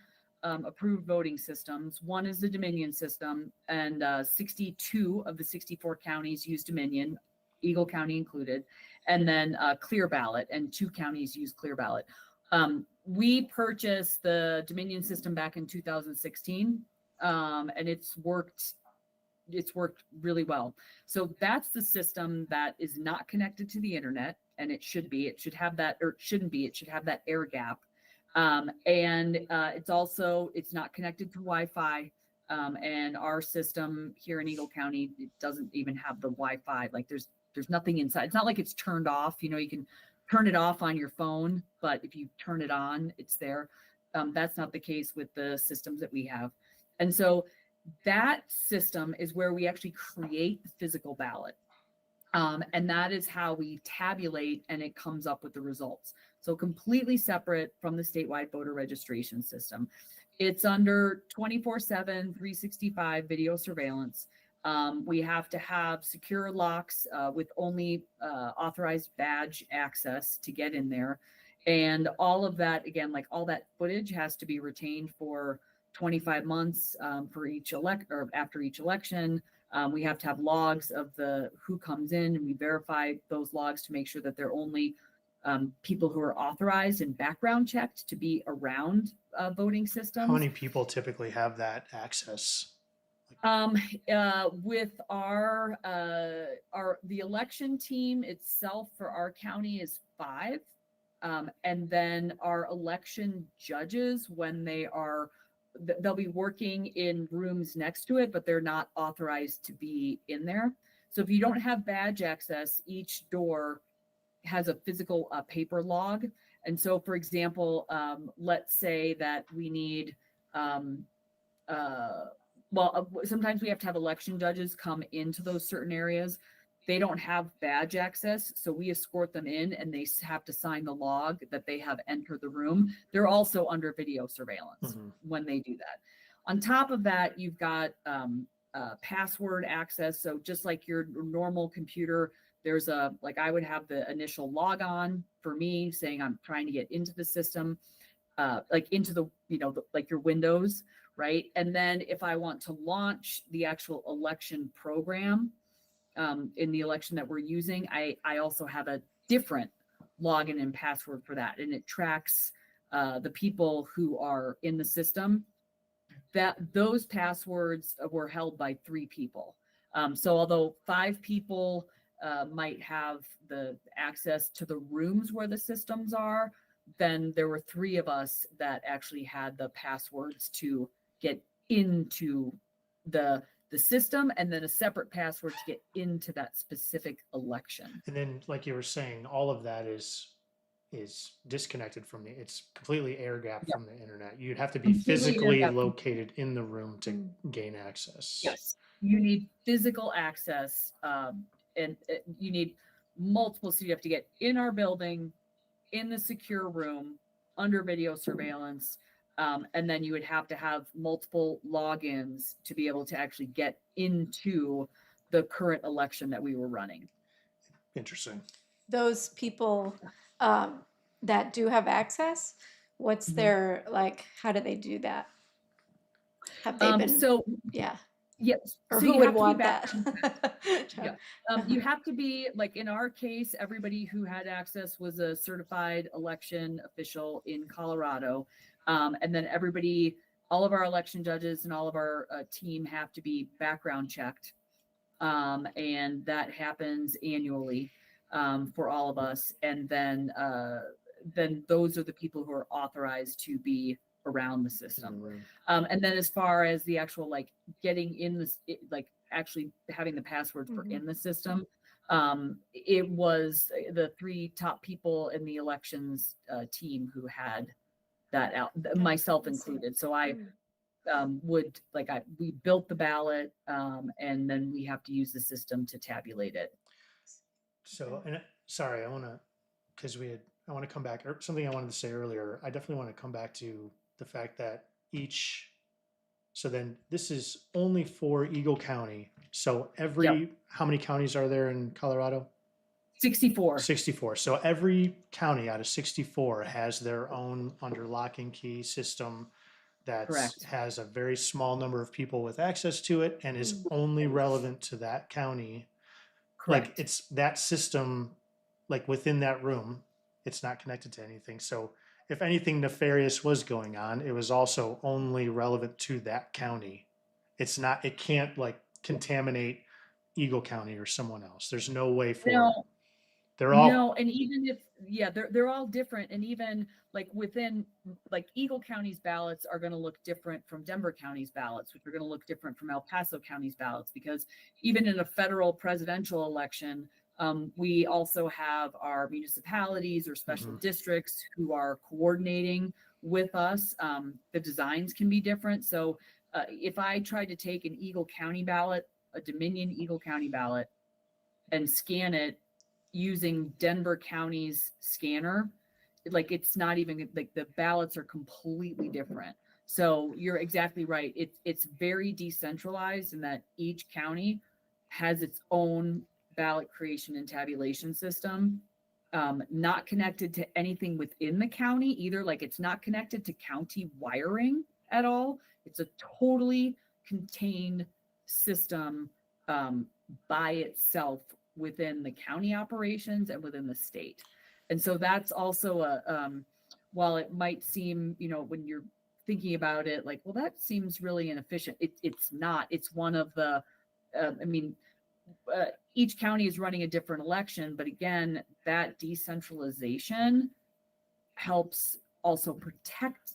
approved voting systems. One is the Dominion system, and 62 of the 64 counties use Dominion, Eagle County included, and then Clear Ballot, and 2 counties use Clear Ballot. We purchased the Dominion system back in 2016. And it's worked really well. So that's the system that is not connected to the internet, and it should have that, or it shouldn't be, it should have that air gap. And it's not connected to Wi-Fi. And our system here in Eagle County, it doesn't even have the Wi-Fi. Like there's nothing inside. It's not like it's turned off. You can turn it off on your phone, but if you turn it on, it's there. That's not the case with the systems that we have. And so that system is where we actually create the physical ballot. And that is how we tabulate, and it comes up with the results. So completely separate from the statewide voter registration system. It's under 24/7, 365 video surveillance. We have to have secure locks with only authorized badge access to get in there. And all of that, again, like all that footage has to be retained for 25 months for each or after each election. We have to have logs of who comes in, and we verify those logs to make sure that they're only people who are authorized and background checked to be around voting systems. how many people typically have that access? With the election team itself for our county is 5. And then our election judges, when they'll be working in rooms next to it, but they're not authorized to be in there. So if you don't have badge access, each door has a physical paper log. And so, for example, let's say that we need, sometimes we have to have election judges come into those certain areas. They don't have badge access, so we escort them in and they have to sign the log that they have entered the room. They're also under video surveillance when they do that. On top of that, you've got password access. So just like your normal computer, there's I would have the initial log on for me saying I'm trying to get into the system, like into the, like your Windows, right? And then if I want to launch the actual election program, in the election that we're using, I also have a different login and password for that. And it tracks the people who are in the system. That those passwords were held by 3 people. So although 5 people might have the access to the rooms where the systems are, then there were 3 of us that actually had the passwords to get into the system, and then a separate password to get into that specific election. And then, like you were saying, all of that is disconnected from it's completely air gapped from the internet. You'd have to be physically located in the room to gain access. Yes, you need physical access, and you need multiple. So you have to get in our building, in the secure room, under video surveillance. And then you would have to have multiple logins to be able to actually get into the current election that we were running. Interesting. Those people that do have access, what's their, how do they do that? Have they been? Yeah. Yes. Or so who would want that? Yeah. You have to be, like in our case, everybody who had access was a certified election official in Colorado. And then all of our election judges and all of our team have to be background checked. And that happens annually for all of us. And then those are the people who are authorized to be around the system. And then as far as the actual, getting in this, actually having the passwords for in the system, it was the 3 top people in the elections team who had that out, myself included. So I we built the ballot, and then we have to use the system to tabulate it. So, and sorry, I want to come back, or something I wanted to say earlier. I definitely want to come back to the fact that so then this is only for Eagle County. So how many counties are there in Colorado? 64. 64. So every county out of 64 has their own under lock and key system that has a very small number of people with access to it and is only relevant to that county. Correct. Like it's that system, like within that room, it's not connected to anything. So if anything nefarious was going on, it was also only relevant to that county. It can't contaminate Eagle County or someone else. There's no way for it. And even if, they're all different. And even within, Eagle County's ballots are going to look different from Denver County's ballots, which are going to look different from El Paso County's ballots, because even in a federal presidential election, we also have our municipalities or special districts who are coordinating with us. The designs can be different. So if I tried to take an Eagle County ballot, a Dominion Eagle County ballot, and scan it using Denver County's scanner, it's not even the ballots are completely different. So you're exactly right. It's very decentralized in that each county has its own ballot creation and tabulation system, not connected to anything within the county either. It's not connected to county wiring at all. It's a totally contained system by itself within the county operations and within the state. And so that's also while it might seem, when you're thinking about it, well, that seems really inefficient. It's not. It's one of the, each county is running a different election, but again, that decentralization helps also protect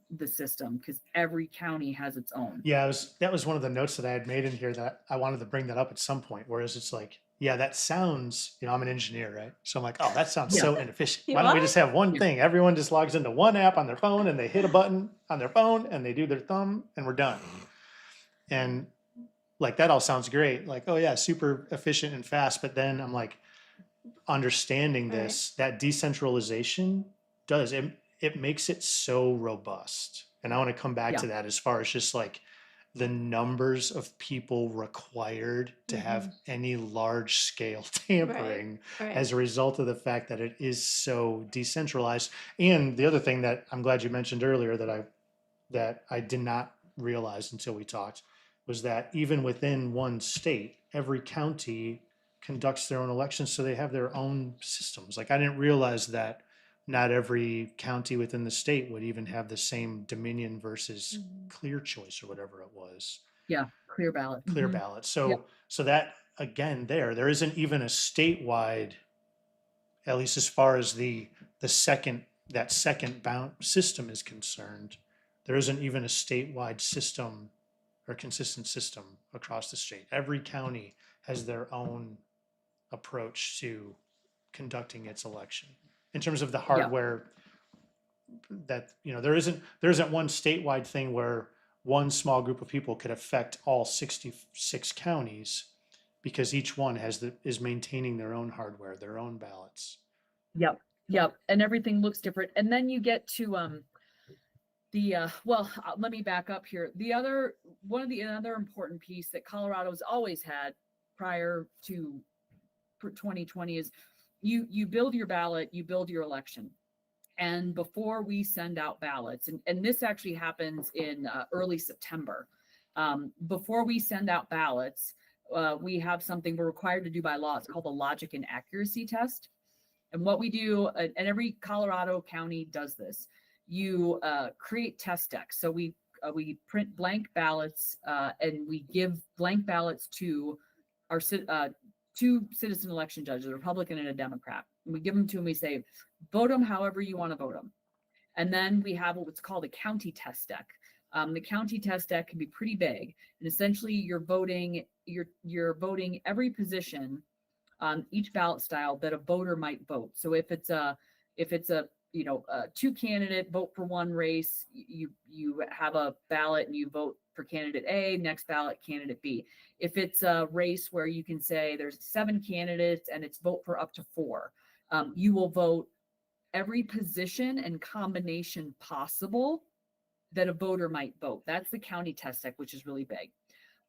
the system because every county has its own. Yeah, that was one of the notes that I had made in here that I wanted to bring that up at some point. Whereas it's like, yeah, that sounds, I'm an engineer, right? So I'm like, oh, that sounds Yeah. so inefficient. You Why don't we are? just have one thing? Everyone just logs into one app on their phone and they hit a button on their phone and they do their thumb and we're done. And like that all sounds great. Like, oh yeah, super efficient and fast. But then I'm like, understanding Right. this, that decentralization does it makes it so robust. And I want to come back Yeah. to that as far as just like the numbers of people required to have any large scale tampering Right. as a result of the fact that it is so decentralized. And the other thing that I'm glad you mentioned earlier that I did not realize until we talked was that even within one state, every county conducts their own elections, so they have their own systems. Like I didn't realize that not every county within the state would even have the same Dominion versus Clear Choice or whatever it was. Yeah, clear ballot. Clear ballot. So Yep. so that again, there isn't even a statewide, at least as far as the second bound system is concerned, there isn't even a statewide system or consistent system across the state. Every county has their own approach to conducting its election in terms of the hardware. That there isn't one statewide thing where one small group of people could affect all 66 counties because each one is maintaining their own hardware, their own ballots. Yep. And everything looks different. And then you get to let me back up here. Another important piece that Colorado's always had prior to 2020 is you build your ballot, you build your election. And before we send out ballots, and this actually happens in early September, before we send out ballots, we have something we're required to do by law. It's called the logic and accuracy test. And what we do, and every Colorado county does this, you create test decks. So we print blank ballots and we give blank ballots to our two citizen election judges, a Republican and a Democrat. And we give them to them, we say, vote them however you want to vote them. And then we have what's called a county test deck. The county test deck can be pretty big. And essentially you're voting every position on each ballot style that a voter might vote. So if it's a two candidate vote for one race, you have a ballot and you vote for candidate A, next ballot candidate B. If it's a race where you can say there's 7 candidates and it's vote for up to 4, you will vote every position and combination possible that a voter might vote. That's the county test deck, which is really big.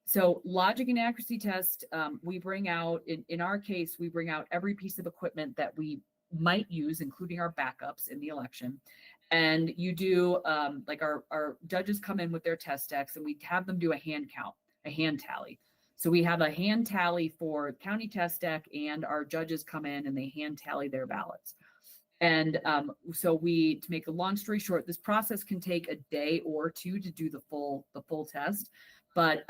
So logic and accuracy test, we bring out, in our case, we bring out every piece of equipment that we might use, including our backups in the election. And you do, like our judges come in with their test decks and we have them do a hand count, a hand tally. So we have a hand tally for county test deck and our judges come in and they hand tally their ballots. And so to make a long story short, this process can take a day or 2 to do the full test. But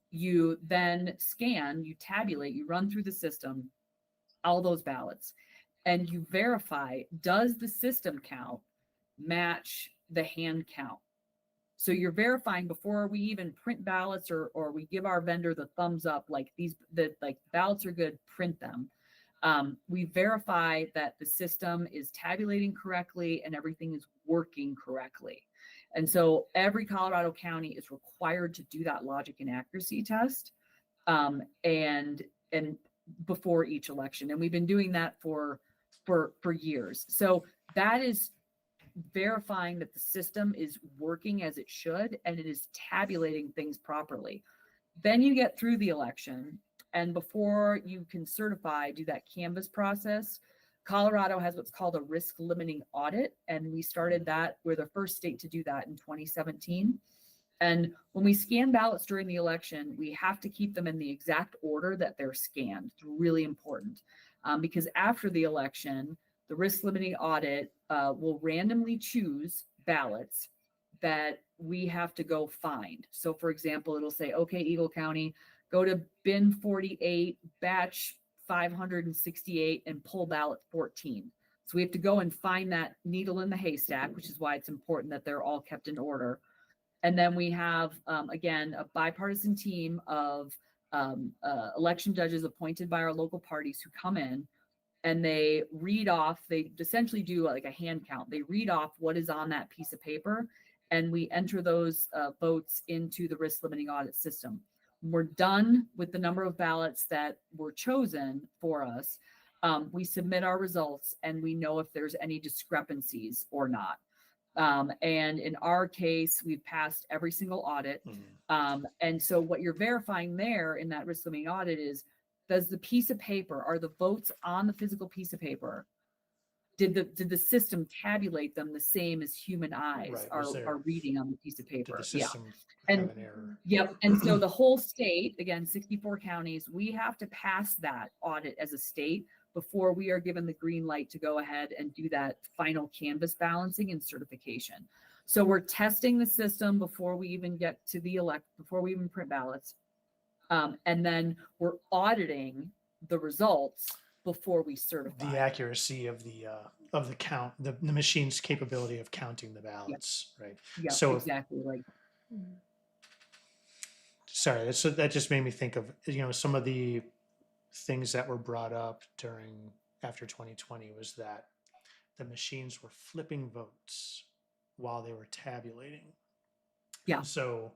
you then scan, you tabulate, you run through the system, all those ballots, and you verify, does the system count match the hand count? So you're verifying before we even print ballots or we give our vendor the thumbs up, like ballots are good, print them. We verify that the system is tabulating correctly and everything is working correctly. And so every Colorado county is required to do that logic and accuracy test and before each election. And we've been doing that for years. So that is verifying that the system is working as it should and it is tabulating things properly. Then you get through the election, and before you can do that canvas process, Colorado has what's called a risk limiting audit. And we started that. We're the first state to do that in 2017. And when we scan ballots during the election, we have to keep them in the exact order that they're scanned. It's really important because after the election, the risk limiting audit will randomly choose ballots that we have to go find. So for example, it'll say, okay, Eagle County, go to bin 48, batch 568 and pull ballot 14. So we have to go and find that needle in the haystack, which is why it's important that they're all kept in order. And then we have, again, a bipartisan team of election judges appointed by our local parties who come in and they read off, they essentially do like a hand count. They read off what is on that piece of paper, and we enter those votes into the risk limiting audit system. When we're done with the number of ballots that were chosen for us, we submit our results and we know if there's any discrepancies or not. And in our case, we've passed every single audit. And so what you're verifying there in that risk limiting audit is, does the piece of paper, are the votes on the physical piece of paper, did the system tabulate them the same as human eyes are reading on the piece of paper? Did the system and have an error? Yep. And so the whole state, again, 64 counties, we have to pass that audit as a state before we are given the green light to go ahead and do that final canvas balancing and certification. So we're testing the system before we even get to the before we even print ballots. And then we're auditing the results before we certify. The accuracy of the count, the machine's capability of counting the ballots, right? Yeah, So exactly. Sorry, so that just made me think of, some of the things that were brought up after 2020 was that the machines were flipping votes while they were tabulating. Yeah. So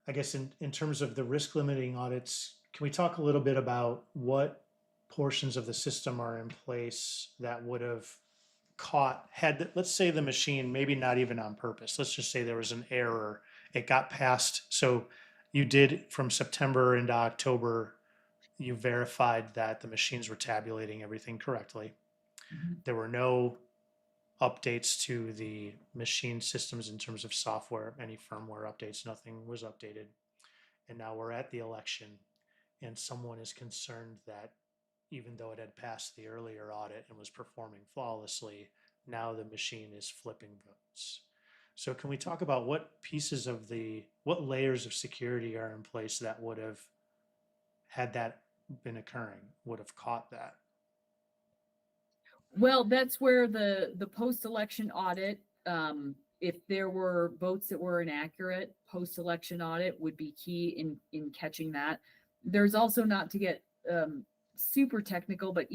I guess in terms of the risk limiting audits, can we talk a little bit about what portions of the system are in place that would have let's say the machine, maybe not even on purpose, let's just say there was an error, it got past, so you did from September into October, you verified that the machines were tabulating everything correctly. There were no updates to the machine systems in terms of software, any firmware updates, nothing was updated. And now we're at the election and someone is concerned that even though it had passed the earlier audit and was performing flawlessly, now the machine is flipping votes. So can we talk about what layers of security are in place that would have, had that been occurring, would have caught that? Well, that's where the post-election audit, if there were votes that were inaccurate, post-election audit would be key in catching that. There's also, not to get super technical, but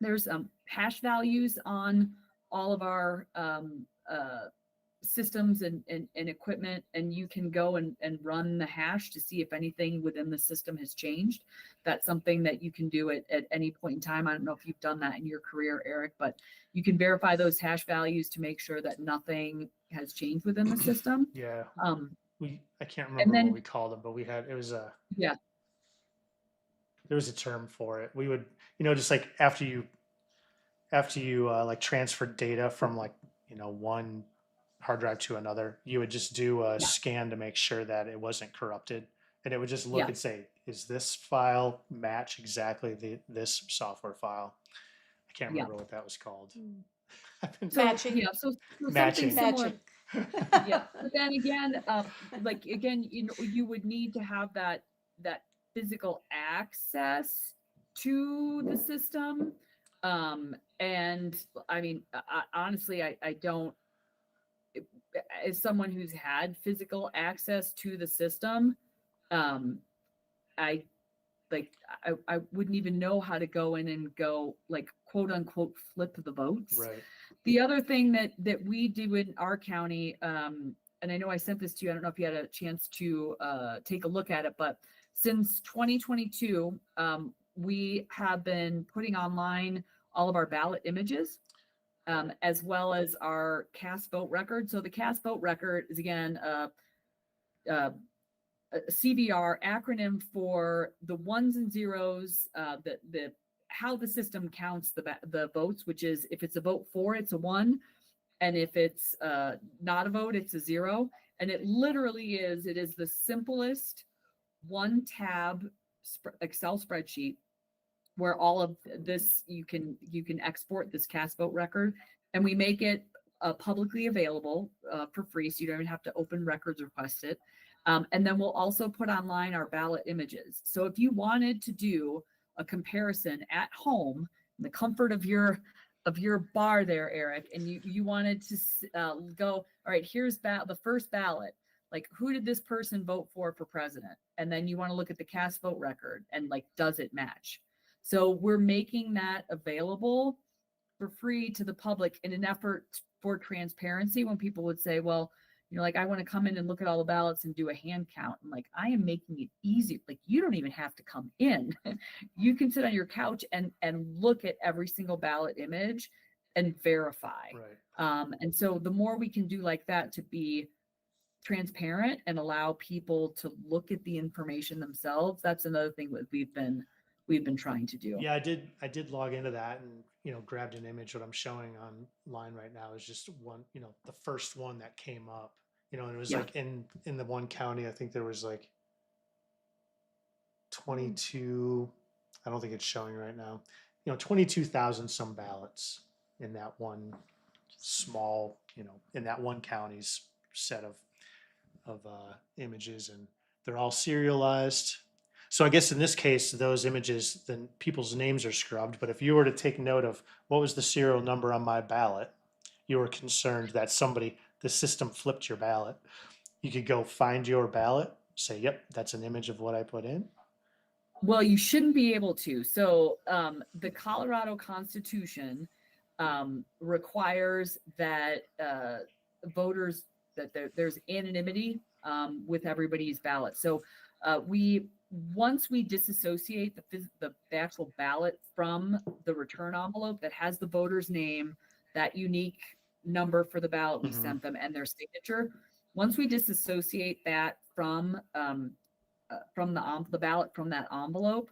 there's hash values on all of our systems and equipment, and you can go and run the hash to see if anything within the system has changed. That's something that you can do at any point in time. I don't know if you've done that in your career, Eric, but you can verify those hash values to make sure that nothing has changed within the system. Yeah. I can't remember what we called them, but yeah. There was a term for it. We would, just like after you like transferred data from one hard drive to another, you would just do a scan to make sure that it wasn't corrupted, and it would just look and say, is this file match exactly this software file? I can't remember what that was called. Matching. Yeah, so matching. Something similar. Yeah, but then again, you would need to have that physical access to the system. And I mean, honestly, I don't, as someone who's had physical access to the system, I wouldn't even know how to go in and go quote unquote flip the votes. Right. The other thing that we do in our county, and I know I sent this to you, I don't know if you had a chance to take a look at it, but since 2022, we have been putting online all of our ballot images, as well as our cast vote record. So the cast vote record is, again, a CVR, acronym for the ones and zeros, how the system counts the votes, which is, if it's a vote for, it's a 1, and if it's not a vote, it's a 0. And it literally is, it is the simplest one tab Excel spreadsheet where all of this, you can export this cast vote record, and we make it publicly available for free, so you don't even have to open records, request it. And then we'll also put online our ballot images. So if you wanted to do a comparison at home, in the comfort of your bar there, Eric, and you wanted to go, all right, here's the first ballot. Like, who did this person vote for president? And then you want to look at the cast vote record and like, does it match? So we're making that available for free to the public in an effort for transparency. When people would say, well, like, I want to come in and look at all the ballots and do a hand count. I'm like, I am making it easy. Like, you don't even have to come in. You can sit on your couch and look at every single ballot image and verify. Right. And so the more we can do like that to be transparent and allow people to look at the information themselves, that's another thing that we've been trying to do. Yeah, I did log into that and, grabbed an image. What I'm showing online right now is just one, the first one that came up, and it was like in the one county, I think there was like 22, I don't think it's showing right now, 22,000 some ballots in that one small, in that one county's set of images, and they're all serialized. So I guess in this case, those images, then people's names are scrubbed. But if you were to take note of what was the serial number on my ballot, you were concerned that the system flipped your ballot. You could go find your ballot, say, yep, that's an image of what I put in. Well, you shouldn't be able to. So the Colorado Constitution requires that voters, that there's anonymity with everybody's ballot. So once we disassociate the actual ballot from the return envelope that has the voter's name, that unique number for the ballot we sent them, and their signature, once we disassociate that from the ballot, from that envelope,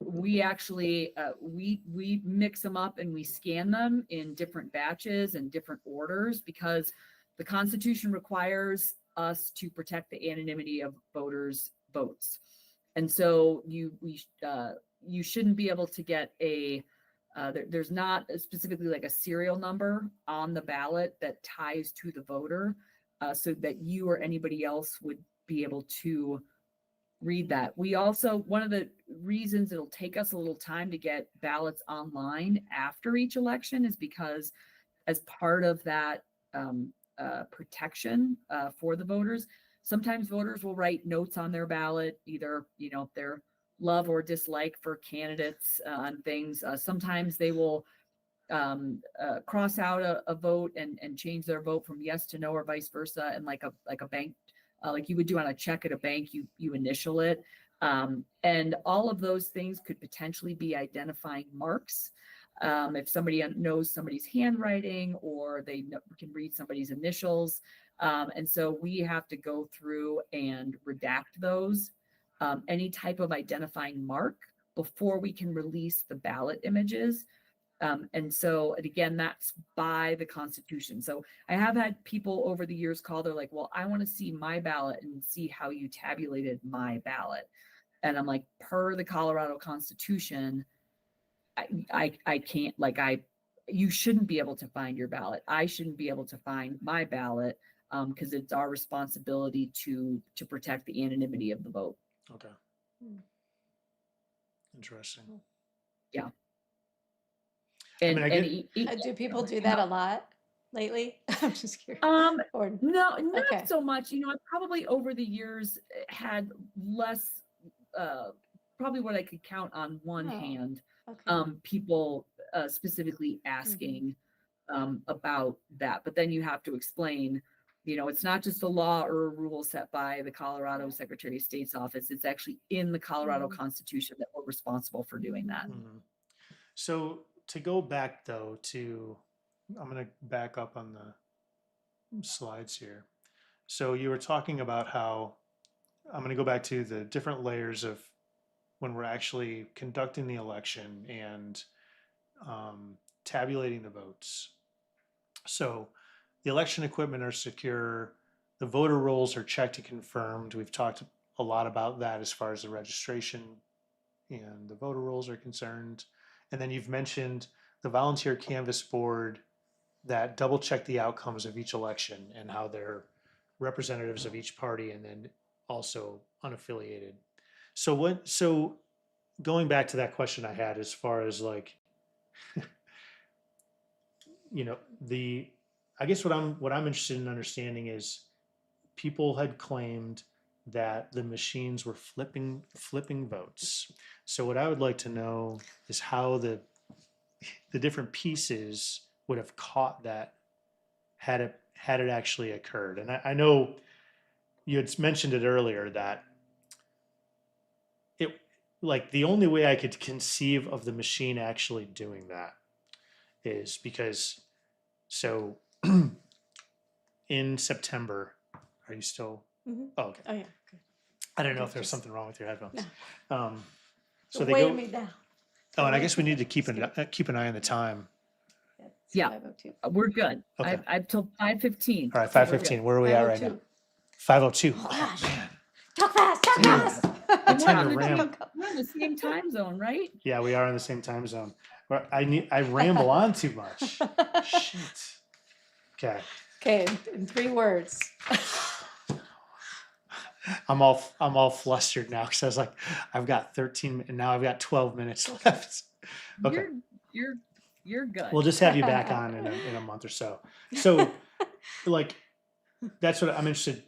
we actually we mix them up and we scan them in different batches and different orders, because the Constitution requires us to protect the anonymity of voters' votes. And so you shouldn't be able to get there's not specifically like a serial number on the ballot that ties to the voter, so that you or anybody else would be able to read that. We also, one of the reasons it'll take us a little time to get ballots online after each election is because, as part of that protection for the voters, sometimes voters will write notes on their ballot, either their love or dislike for candidates on things. Sometimes they will cross out a vote and change their vote from yes to no, or vice versa. And like a bank, like you would do on a check at a bank, you initial it. And all of those things could potentially be identifying marks. If somebody knows somebody's handwriting, or they can read somebody's initials. And so we have to go through and redact those, any type of identifying mark, before we can release the ballot images. And again, that's by the Constitution. So I have had people over the years call, they're like, well, I want to see my ballot and see how you tabulated my ballot. And I'm like, per the Colorado Constitution, I can't, you shouldn't be able to find your ballot. I shouldn't be able to find my ballot, because it's our responsibility to protect the anonymity of the vote. Okay. Interesting. Yeah. I mean, Do people do that a lot lately? I'm just curious. Or, No, not Okay. so much. I've probably over the years had less, probably what I could count on one Oh, hand, okay. people specifically asking about that. But then you have to explain, it's not just a law or a rule set by the Colorado Secretary of State's office. It's actually in the Colorado Constitution that we're responsible for doing that. So to go back though I'm going to back up on the slides here. So you were talking about how, I'm going to go back to the different layers of when we're actually conducting the election and tabulating the votes. So the election equipment are secure. The voter rolls are checked and confirmed. We've talked a lot about that as far as the registration and the voter rolls are concerned. And then you've mentioned the volunteer canvass board that double check the outcomes of each election and how they're representatives of each party and then also unaffiliated. So going back to that question I had as far as like you know, I guess what I'm interested in understanding is people had claimed that the machines were flipping votes. So what I would like to know is how the different pieces would have caught that had it actually occurred. And I know you had mentioned it earlier that it, like, the only way I could conceive of the machine actually doing that is because, so in September, are you still? Mhm. Oh, okay. Oh, yeah. Good. I don't know Okay, if there's just- something wrong with your headphones. No. So You're they weighing go. me down. Oh, and I You're guess we need to weighing- keep an eye on the time. It's Yeah. 5:02. We're good. Okay. I've till 5:15. All right, so we're 5:15. Where are we at right now? 5:02. 5:02. Oh, Oh gosh. man, Talk fast, talk Damn. fast. good. tend to We're ram- in the same time zone, right? yeah, we are in the same time zone. But I ramble on too much. Shit. Okay. Okay, in 3 words. I'm all flustered now because I was like, I've got 13 and now I've got 12 minutes left. Okay. You're good. We'll just have you back on in a month or so. So, like, that's what I'm interested.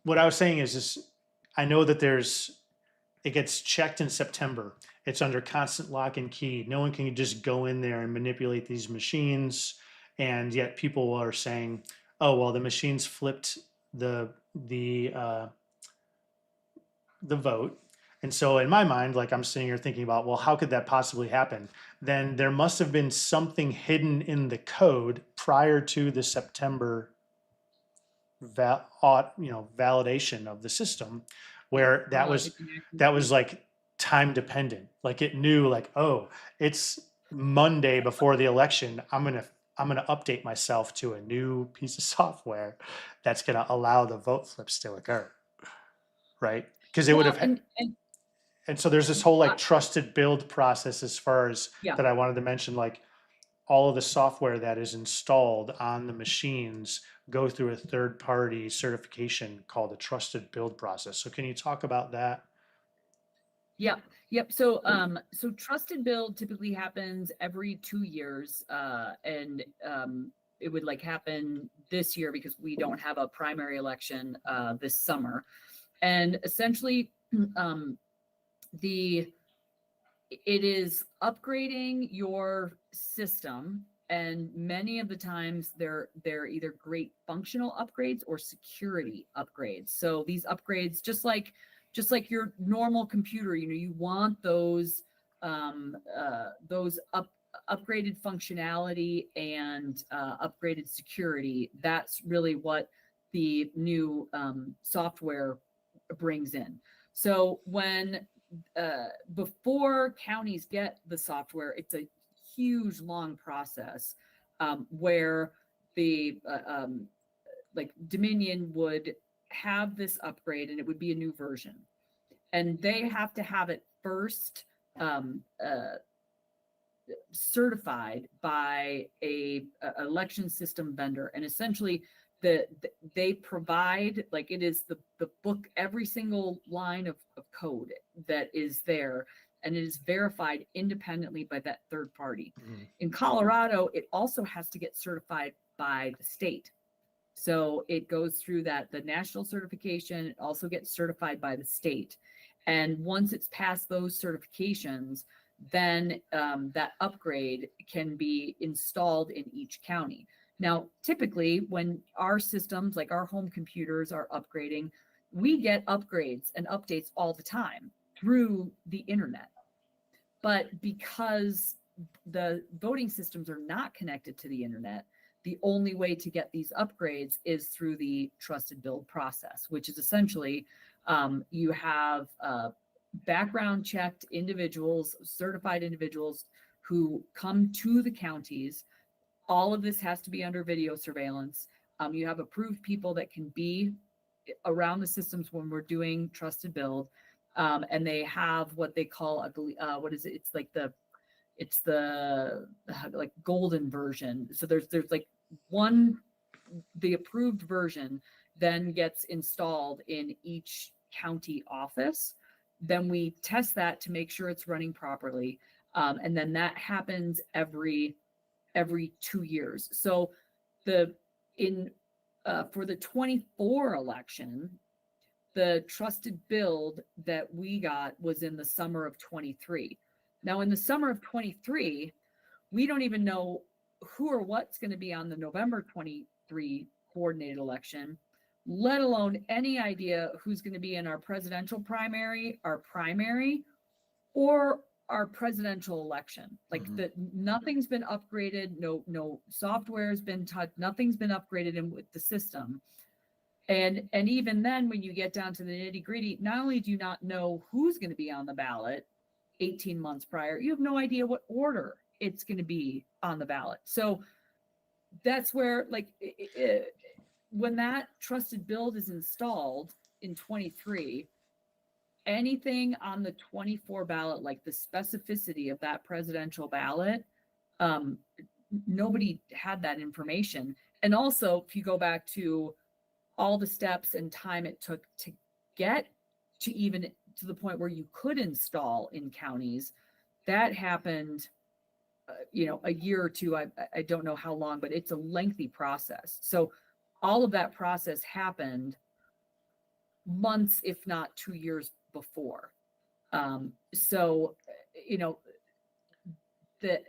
What I was saying is I know that it gets checked in September. It's under constant lock and key. No one can just go in there and manipulate these machines. And yet people are saying, oh, well, the machines flipped the vote. And so in my mind, like, I'm sitting here thinking about, well, how could that possibly happen? Then there must have been something hidden in the code prior to the September validation of the system, where that was like time dependent. Like, it knew, like, oh, it's Monday before the election. I'm gonna update myself to a new piece of software that's gonna allow the vote flips to occur, right? Because it would have. And so there's this whole, like, trusted build process as far as Yeah. that I wanted to mention, like, all of the software that is installed on the machines go through a third party certification called a trusted build process. So can you talk about that? Yep. So trusted build typically happens every 2 years. And it would like happen this year because we don't have a primary election this summer. And essentially, it is upgrading your system, and many of the times they're either great functional upgrades or security upgrades. So these upgrades, just like your normal computer, you want those upgraded functionality and upgraded security. That's really what the new software brings in. So when before counties get the software, it's a huge, long process where the like Dominion would have this upgrade, and it would be a new version, and they have to have it first certified by a election system vendor, and essentially they provide, like, it is the book, every single line of code that is there, and it is verified independently by that third party. Mhm. In Colorado, it also has to get certified by the state. So it goes through the national certification. It also gets certified by the state. And once it's passed those certifications, then that upgrade can be installed in each county. Now, typically, when our systems, like our home computers, are upgrading, we get upgrades and updates all the time through the internet. But because the voting systems are not connected to the internet, the only way to get these upgrades is through the trusted build process, which is essentially you have background checked individuals, certified individuals who come to the counties. All of this has to be under video surveillance. You have approved people that can be around the systems when we're doing trusted build. And they have what they call what is it? It's the like golden version. So there's like the approved version then gets installed in each county office. Then we test that to make sure it's running properly. And then that happens every 2 years. So for the 24 election, the trusted build that we got was in the summer of 23. Now, in the summer of 23, we don't even know who or what's going to be on the November 23 coordinated election, let alone any idea who's going to be in our presidential primary, or our presidential election. Like nothing's been upgraded, no software has been touched, nothing's been upgraded in with the system. And even then, when you get down to the nitty gritty, not only do you not know who's going to be on the ballot 18 months prior, you have no idea what order it's going to be on the ballot. So that's where, like, when that trusted build is installed in 23, anything on the 24 ballot, like the specificity of that presidential ballot, nobody had that information. And also, if you go back to all the steps and time it took to get to even to the point where you could install in counties, that happened, a year or two. I don't know how long, but it's a lengthy process. So all of that process happened months, if not 2 years before. So there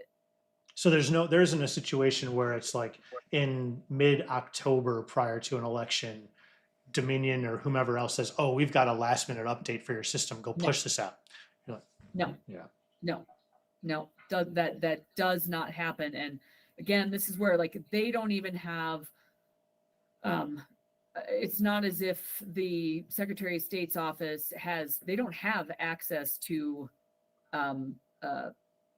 isn't a situation where it's like in mid-October prior to an election, Dominion or whomever else says, "Oh, we've got a last-minute update for your system. Go push this out." You're like, no, yeah, no, that does not happen. And again, this is where, like, they don't even have. It's not as if the Secretary of State's office they don't have access to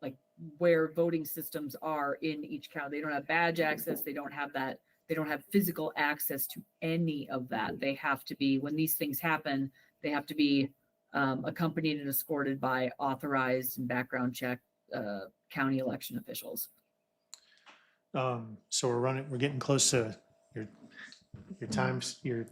like where voting systems are in each county. They don't have badge access. They don't have that. They don't have physical access to any of that. They have to be, when these things happen, they have to be accompanied and escorted by authorized and background check county election officials. So we're getting close to your times, you're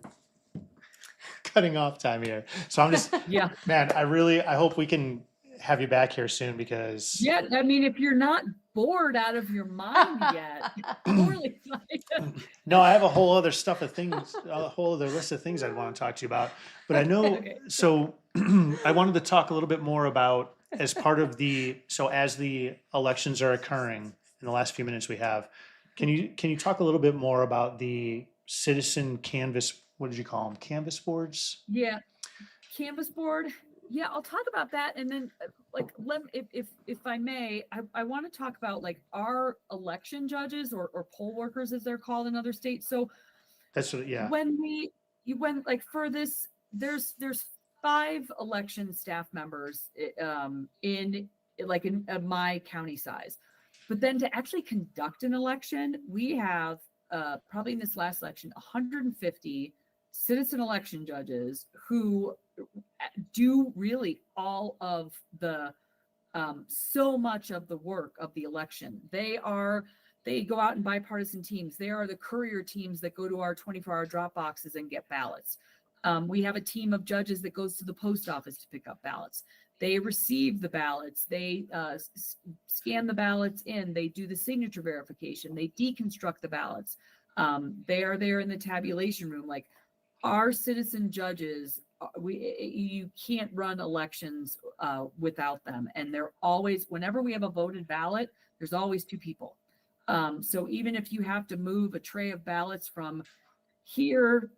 cutting off time here. So I'm just, Yeah. man, I hope we can have you back here soon because. Yeah. I mean, if you're not bored out of your mind yet, totally fine. No, I have a whole other list of things I'd want to talk to you about, but I know, Okay. So I wanted to talk a little bit more about as part of as the elections are occurring in the last few minutes we have, can you talk a little bit more about the citizen canvas, what did you call them? Canvas boards? Yeah. Canvas board. Yeah, I'll talk about that. And then if I may, I want to talk about like our election judges or poll workers, as they're called in other states. So that's what, yeah. When like for this, there's 5 election staff members in my county size. But then to actually conduct an election, we have probably in this last election, 150 citizen election judges who do really all of the so much of the work of the election. They go out in bipartisan teams. They are the courier teams that go to our 24-hour drop boxes and get ballots. We have a team of judges that goes to the post office to pick up ballots. They receive the ballots. They scan the ballots in. They do the signature verification. They deconstruct the ballots. They are there in the tabulation room. Like, our citizen judges, you can't run elections without them. And they're always, whenever we have a voted ballot, there's always 2 people. So even if you have to move a tray of ballots from here,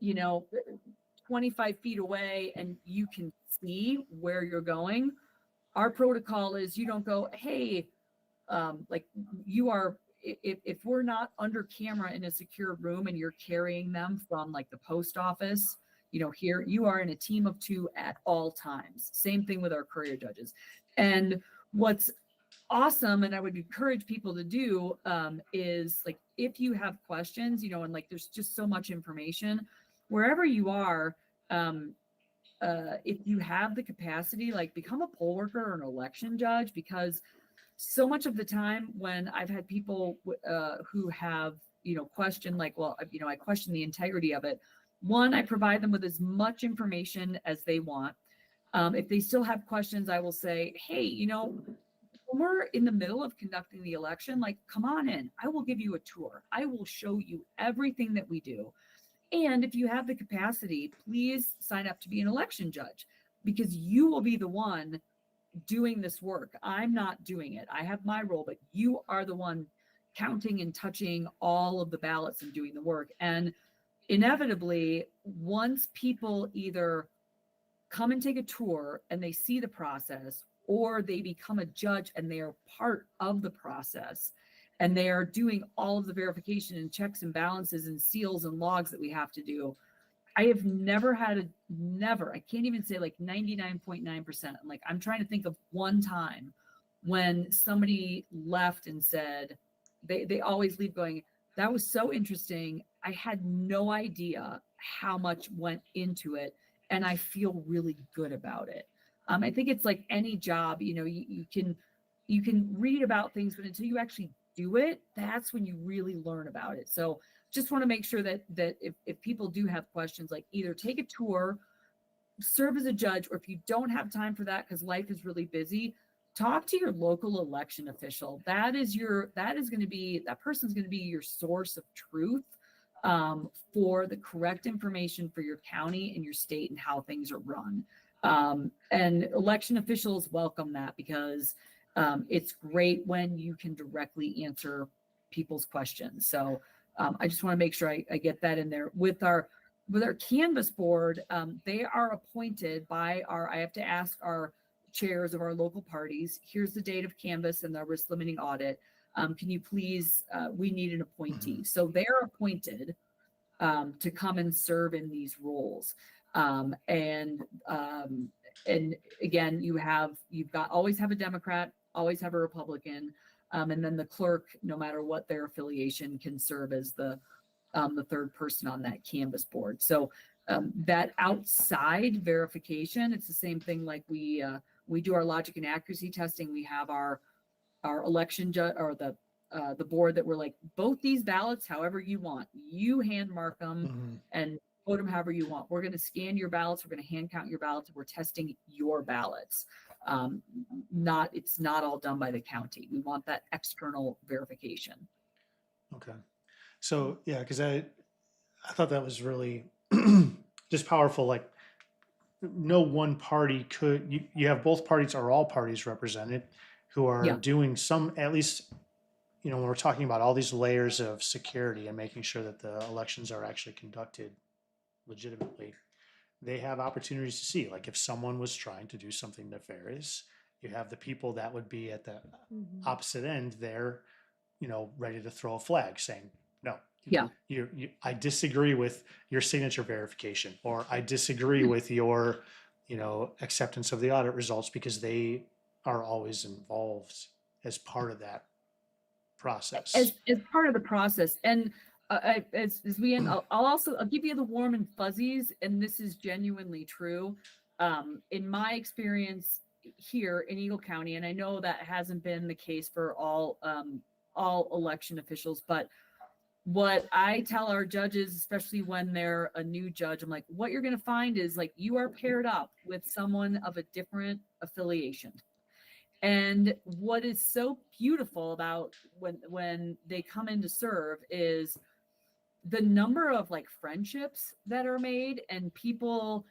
25 feet away, and you can see where you're going, our protocol is you don't go, hey, like you are, if we're not under camera in a secure room and you're carrying them from like the post office, here you are in a team of 2 at all times. Same thing with our courier judges. And what's awesome, and I would encourage people to do, is like, if you have questions, and like there's just so much information wherever you are, if you have the capacity, like become a poll worker or an election judge, because so much of the time when I've had people who have, questioned, like, well, I question the integrity of it. One, I provide them with as much information as they want. If they still have questions, I will say, hey, when we're in the middle of conducting the election, like, come on in. I will give you a tour. I will show you everything that we do. And if you have the capacity, please sign up to be an election judge, because you will be the one doing this work. I'm not doing it. I have my role, but you are the one counting and touching all of the ballots and doing the work. And inevitably, once people either come and take a tour and they see the process, or they become a judge and they are part of the process, and they are doing all of the verification and checks and balances and seals and logs that we have to do. I have never had I can't even say like 99.9%. I'm trying to think of one time when somebody left and said, they always leave going, that was so interesting. I had no idea how much went into it, and I feel really good about it. I think it's like any job, you can read about things, but until you actually do it, that's when you really learn about it. So just want to make sure that if people do have questions, like, either take a tour, serve as a judge, or if you don't have time for that because life is really busy, talk to your local election official. That person's going to be your source of truth for the correct information for your county and your state and how things are run. And election officials welcome that, because it's great when you can directly answer people's questions. So I just want to make sure I get that in there. With our canvas board, they are appointed by I have to ask our chairs of our local parties, here's the date of canvas and the risk limiting audit. Can you please, we need an appointee. So they're appointed to come and serve in these roles. And again, always have a Democrat, always have a Republican. And then the clerk, no matter what their affiliation, can serve as the third person on that canvas board. So that outside verification, it's the same thing. Like we do our logic and accuracy testing. We have our election judge, or the board, that we're like, vote these ballots however you want. You hand mark them and vote them however you want. We're going to scan your ballots. We're going to hand count your ballots. We're testing your ballots. It's not all done by the county. We want that external verification. Okay. So yeah, because I thought that was really just powerful. Like, no one party could, you have both parties or all parties represented who are doing some, at least, when we're talking about all these layers of security and making sure that the elections are actually conducted legitimately, they have opportunities to see, like, if someone was trying to do something nefarious, you have the people that would be at the opposite end there, ready to throw a flag saying, no, I disagree with your signature verification, or I disagree with your, acceptance of the audit results, because they are always involved as part of that process. As part of the process. And as we end, I'll give you the warm and fuzzies, and this is genuinely true. In my experience here in Eagle County, and I know that hasn't been the case for all election officials, but what I tell our judges, especially when they're a new judge, I'm like, what you're going to find is, like, you are paired up with someone of a different affiliation. And what is so beautiful about when they come in to serve is the number of, like, friendships that are made, and people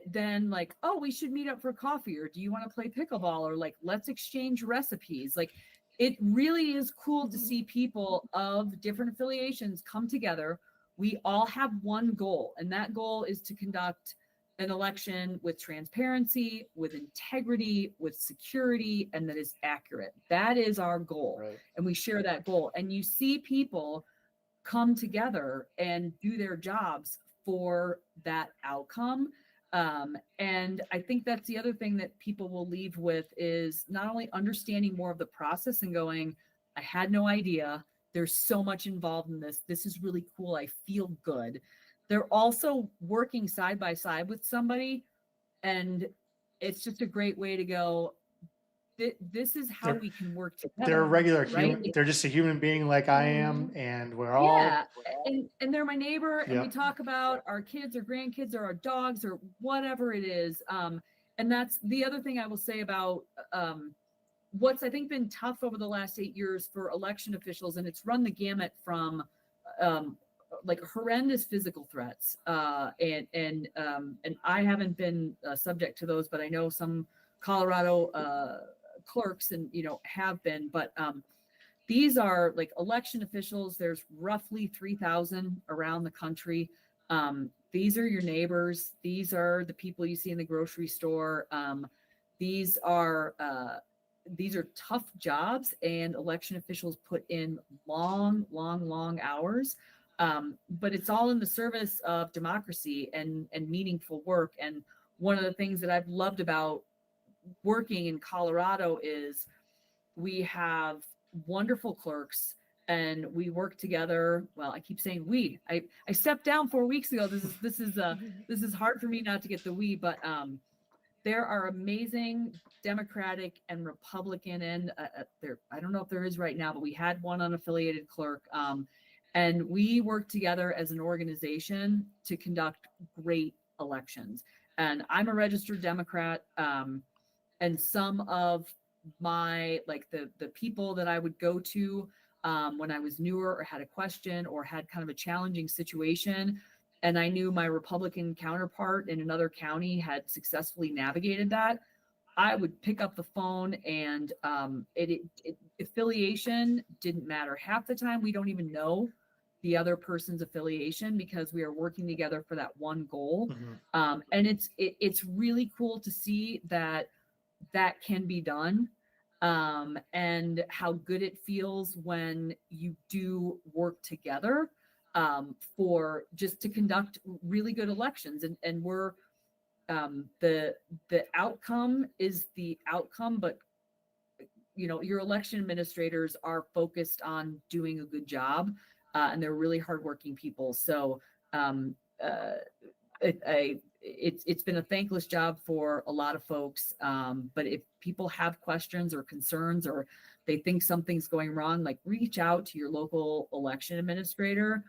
then, like, oh, we should meet up for coffee, or do you want to play pickleball, or, like, let's exchange recipes. Like, it really is cool to see people of different affiliations come together. We all have one goal, and that goal is to conduct an election with transparency, with integrity, with security, and that is accurate. That is our goal. Right. And we share that goal. And you see people come together and do their jobs for that outcome. And I think that's the other thing that people will leave with, is not only understanding more of the process and going, I had no idea. There's so much involved in this. This is really cool. I feel good. They're also working side by side with somebody, and it's just a great way to go, this is how we can work together. They're a regular right? human. They're just a human being like I am, and we're all and they're my neighbor, and we talk about our kids or grandkids or our dogs or whatever it is. And that's the other thing I will say about what's I think been tough over the last 8 years for election officials, and it's run the gamut from like horrendous physical threats, and I haven't been subject to those, but I know some Colorado clerks and have been, but these are like election officials. There's roughly 3,000 around the country. These are your neighbors. These are the people you see in the grocery store. These are tough jobs, and election officials put in long hours. But it's all in the service of democracy and meaningful work. And one of the things that I've loved about working in Colorado is we have wonderful clerks, and we work together. Well, I keep saying we. I stepped down 4 weeks ago. This is hard for me not to get the we, but there are amazing Democratic and Republican and there. I don't know if there is right now, but we had one unaffiliated clerk, and we work together as an organization to conduct great elections. And I'm a registered Democrat, and some of my the people that I would go to when I was newer or had a question or had kind of a challenging situation, and I knew my Republican counterpart in another county had successfully navigated that, I would pick up the phone, and affiliation didn't matter. Half the time, we don't even know the other person's affiliation because we are working together for that one goal. And it's really cool to see that can be done, and how good it feels when you do work together for just to conduct really good elections. And we're the outcome is the outcome, but your election administrators are focused on doing a good job, and they're really hardworking people. So it's been a thankless job for a lot of folks. But if people have questions or concerns, or they think something's going wrong, like reach out to your local election administrator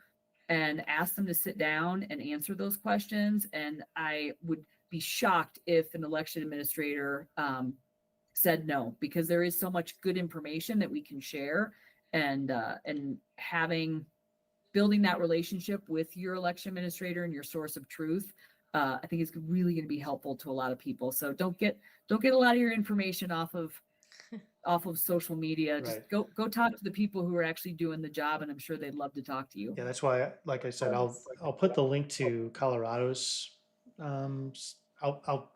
and ask them to sit down and answer those questions. And I would be shocked if an election administrator said no, because there is so much good information that we can share, and building that relationship with your election administrator and your source of truth, I think is really going to be helpful to a lot of people. So don't get a lot of your information off of social media. Just Right. go talk to the people who are actually doing the job, and I'm sure they'd love to talk to you. Yeah, that's why, like I said, I'll put the link to Colorado's. I'll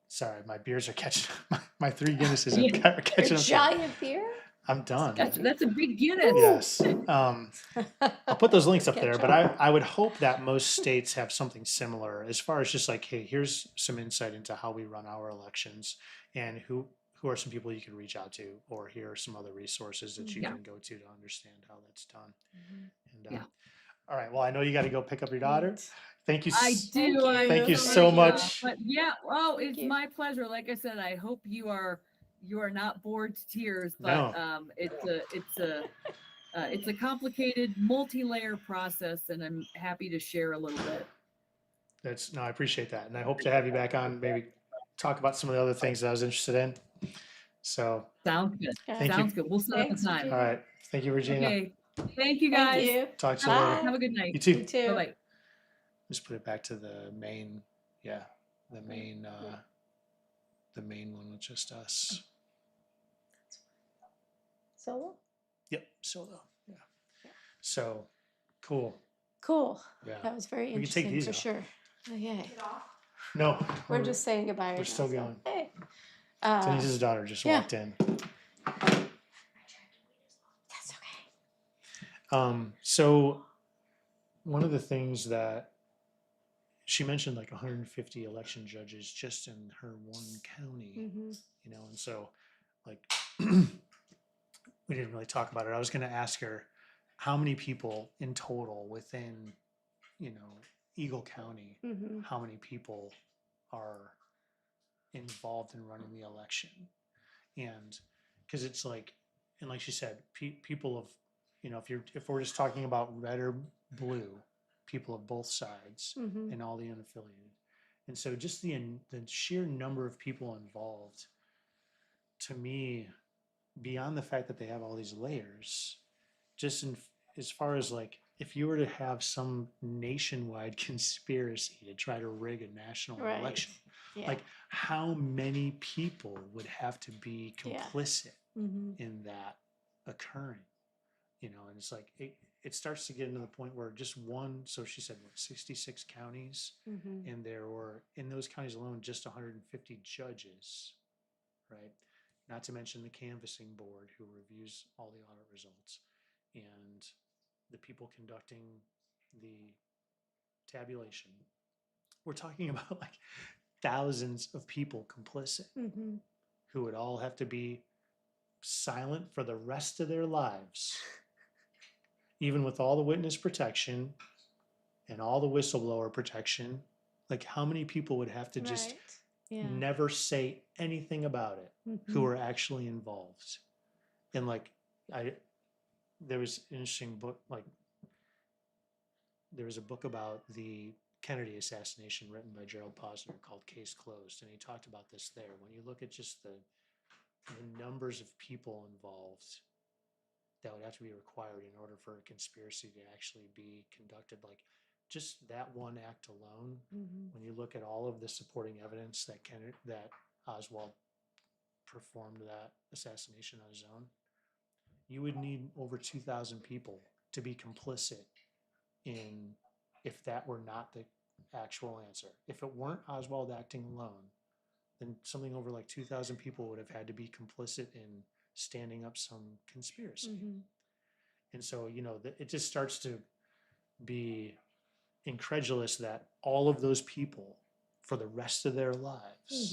sorry, my beers are catching my 3 Guinnesses Yeah. are catching Your up. giant beer? I'm done. That's a big Guinness. Yes. I'll put those links up there, but I would hope that most states have something similar as far as just like, hey, here's some insight into how we run our elections, and who are some people you can reach out to, or here are some other resources that you can go to understand how that's done. And all right, well, I know you got to go pick up your daughter. Thank you. I do. Thank you so much. But yeah, it's my pleasure. Like I said, I hope you are not bored to tears, but No. it's a complicated, multi-layer process, and I'm happy to share a little bit. I appreciate that, and I hope to have you back on, maybe talk about some of the other things that I was interested in. So sounds good. Sounds good. We'll set up a time. All right. Thank you, Regina. Okay. Thank you, guys. Thank you. Talk to you later. Have a good night. You too. You too. Bye-bye. Just put it back to the main. Yeah, the main one with just us. Solo? Yep, solo. Yeah. So cool. Cool. Yeah. That was very We can take interesting these for off. sure. Okay. No, We're just saying goodbye. we're right still now, so, going. Hey. Denise's daughter just walked in. That's okay. So one of the things that she mentioned, like 150 election judges just in her one county, and so like we didn't really talk about it. I was going to ask her how many people in total within, Eagle County, how many people are involved in running the election. And because it's like, and like she said, people of, if we're just talking about red or blue, people of both sides and all the unaffiliated. And so just the sheer number of people involved, to me, beyond the fact that they have all these layers, just as far as like, if you were to have some nationwide conspiracy to try to rig a national Right. election, Yeah. like how many people would have to be Yeah. complicit Mm-hmm. in that occurring? You know, and it's like it starts to get into the point where just one, so she said what, 66 counties, Mm-hmm. and there were in those counties alone just 150 judges, right? Not to mention the canvassing board who reviews all the audit results and the people conducting the tabulation. We're talking about like thousands of people complicit Mm-hmm. who would all have to be silent for the rest of their lives, even with all the witness protection and all the whistleblower protection. Like, how many people would have to just Right. Yeah. never say anything about it who Mm-hmm. are actually involved? And like, there was an interesting book, like, there was a book about the Kennedy assassination written by Gerald Posner called Case Closed. And he talked about this there. When you look at just the numbers of people involved that would have to be required in order for a conspiracy to actually be conducted, like just that one act alone, Mm-hmm. when you look at all of the supporting evidence that Oswald performed that assassination on his own, you would need over 2,000 people to be complicit in, if that were not the actual answer. If it weren't Oswald acting alone, then something over like 2,000 people would have had to be complicit in standing up some conspiracy. Mm-hmm. And so, you know, it just starts to be incredulous that all of those people for the rest of their lives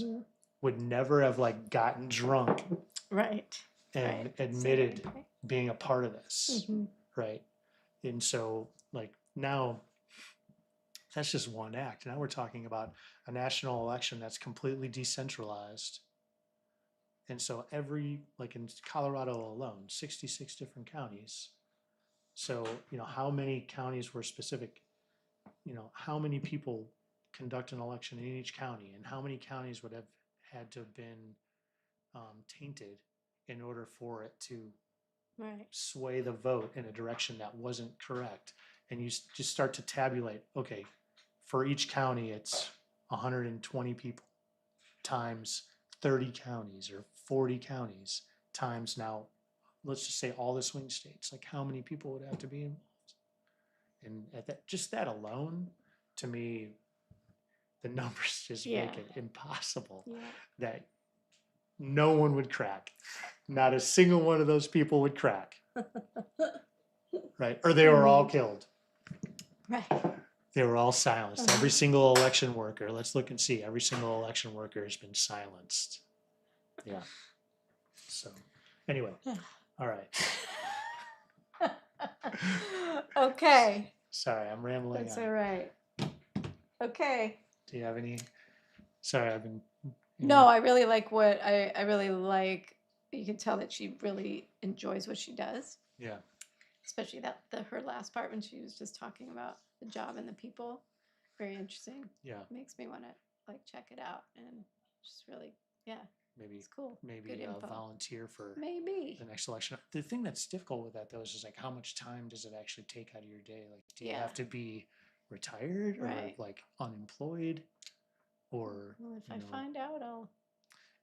Mm-hmm. would never have like gotten drunk Right. and Right. admitted Same. Right. being a part of this, Mm-hmm. right? And so, like, now that's just one act. Now we're talking about a national election that's completely decentralized. And so like in Colorado alone, 66 different counties. So, you know, how many counties were specific, you know, how many people conduct an election in each county, and how many counties would have had to have been tainted in order for it to Right. sway the vote in a direction that wasn't correct. And you just start to tabulate, okay, for each county, it's 120 people times 30 counties or 40 counties times, now, let's just say all the swing states. Like, how many people would have to be involved? And at that, just that alone, to me, the numbers just Yeah. make it impossible Yeah. that no one would crack. Not a single one of those people would crack. Right? Or they were all killed. Right. They were all silenced. Every single election worker, let's look and see, every single election worker has been silenced. Yeah. So, anyway, all right. Okay. Sorry, I'm rambling That's on. all right. Okay. Do you have any? Sorry, I've been. No, I really like what I really like. You can tell that she really enjoys what she does, Yeah. especially her last part when she was just talking about the job and the people. Very interesting. Yeah. Makes me want to like check it out and just really, yeah, Maybe it's cool. maybe Good info. volunteer for Maybe. the next election. The thing that's difficult with that though is just like, how much time does it actually take out of your day? Like, do you Yeah. have to be retired or Right. like unemployed, or Well, if you I know, find out, I'll.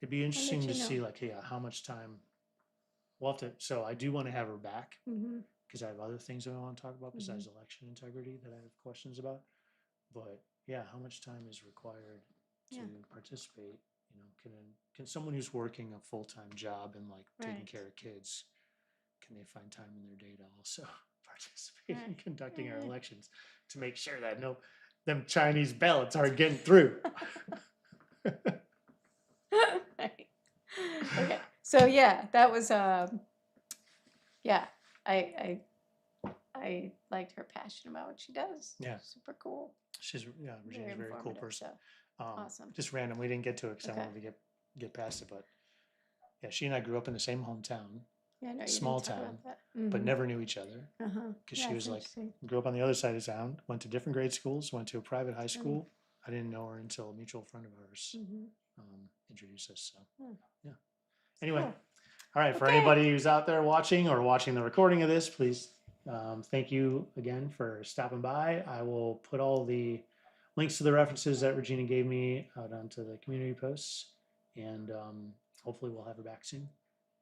it'd be interesting to you know. see like, yeah, how much time. We'll have to. So I do want to have her back Mm-hmm. because I have other things that I want to talk about besides election integrity that I have questions about. But yeah, how much time is required to Yeah. participate? You know, can someone who's working a full-time job and like taking Right. care of kids, can they find time in their day to also participate in Right. conducting our Right. elections to make sure that them Chinese ballots aren't getting through? Right. Okay. So yeah, that was yeah, I liked her passion about what she does. Yeah. Super cool. Regina's a very cool informative, person. so, awesome. Just random, we didn't get to it because I Okay. wanted to get past it, but yeah, she and I grew up in the same hometown, Yeah, no, you small didn't talk town, about that. but Mhm. never knew each other Uh-huh. because Yeah, she it's was like, interesting. grew up on the other side of town, went to different grade schools, went to a private high school. I didn't know her until a mutual friend of ours Mhm. introduced us. So Hmm. yeah. Anyway, Cool. All right. For Okay. anybody who's out there watching or watching the recording of this, please thank you again for stopping by. I will put all the links to the references that Regina gave me out onto the community posts, and hopefully we'll have her back soon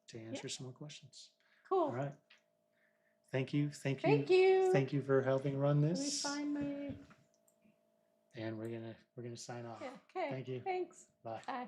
to answer some more questions. Cool. All right. Thank you. Thank you. Thank you. Thank you for helping run Let me this. find my. And we're gonna sign off. Yeah. Okay. Thank you. Thanks. Bye. Bye.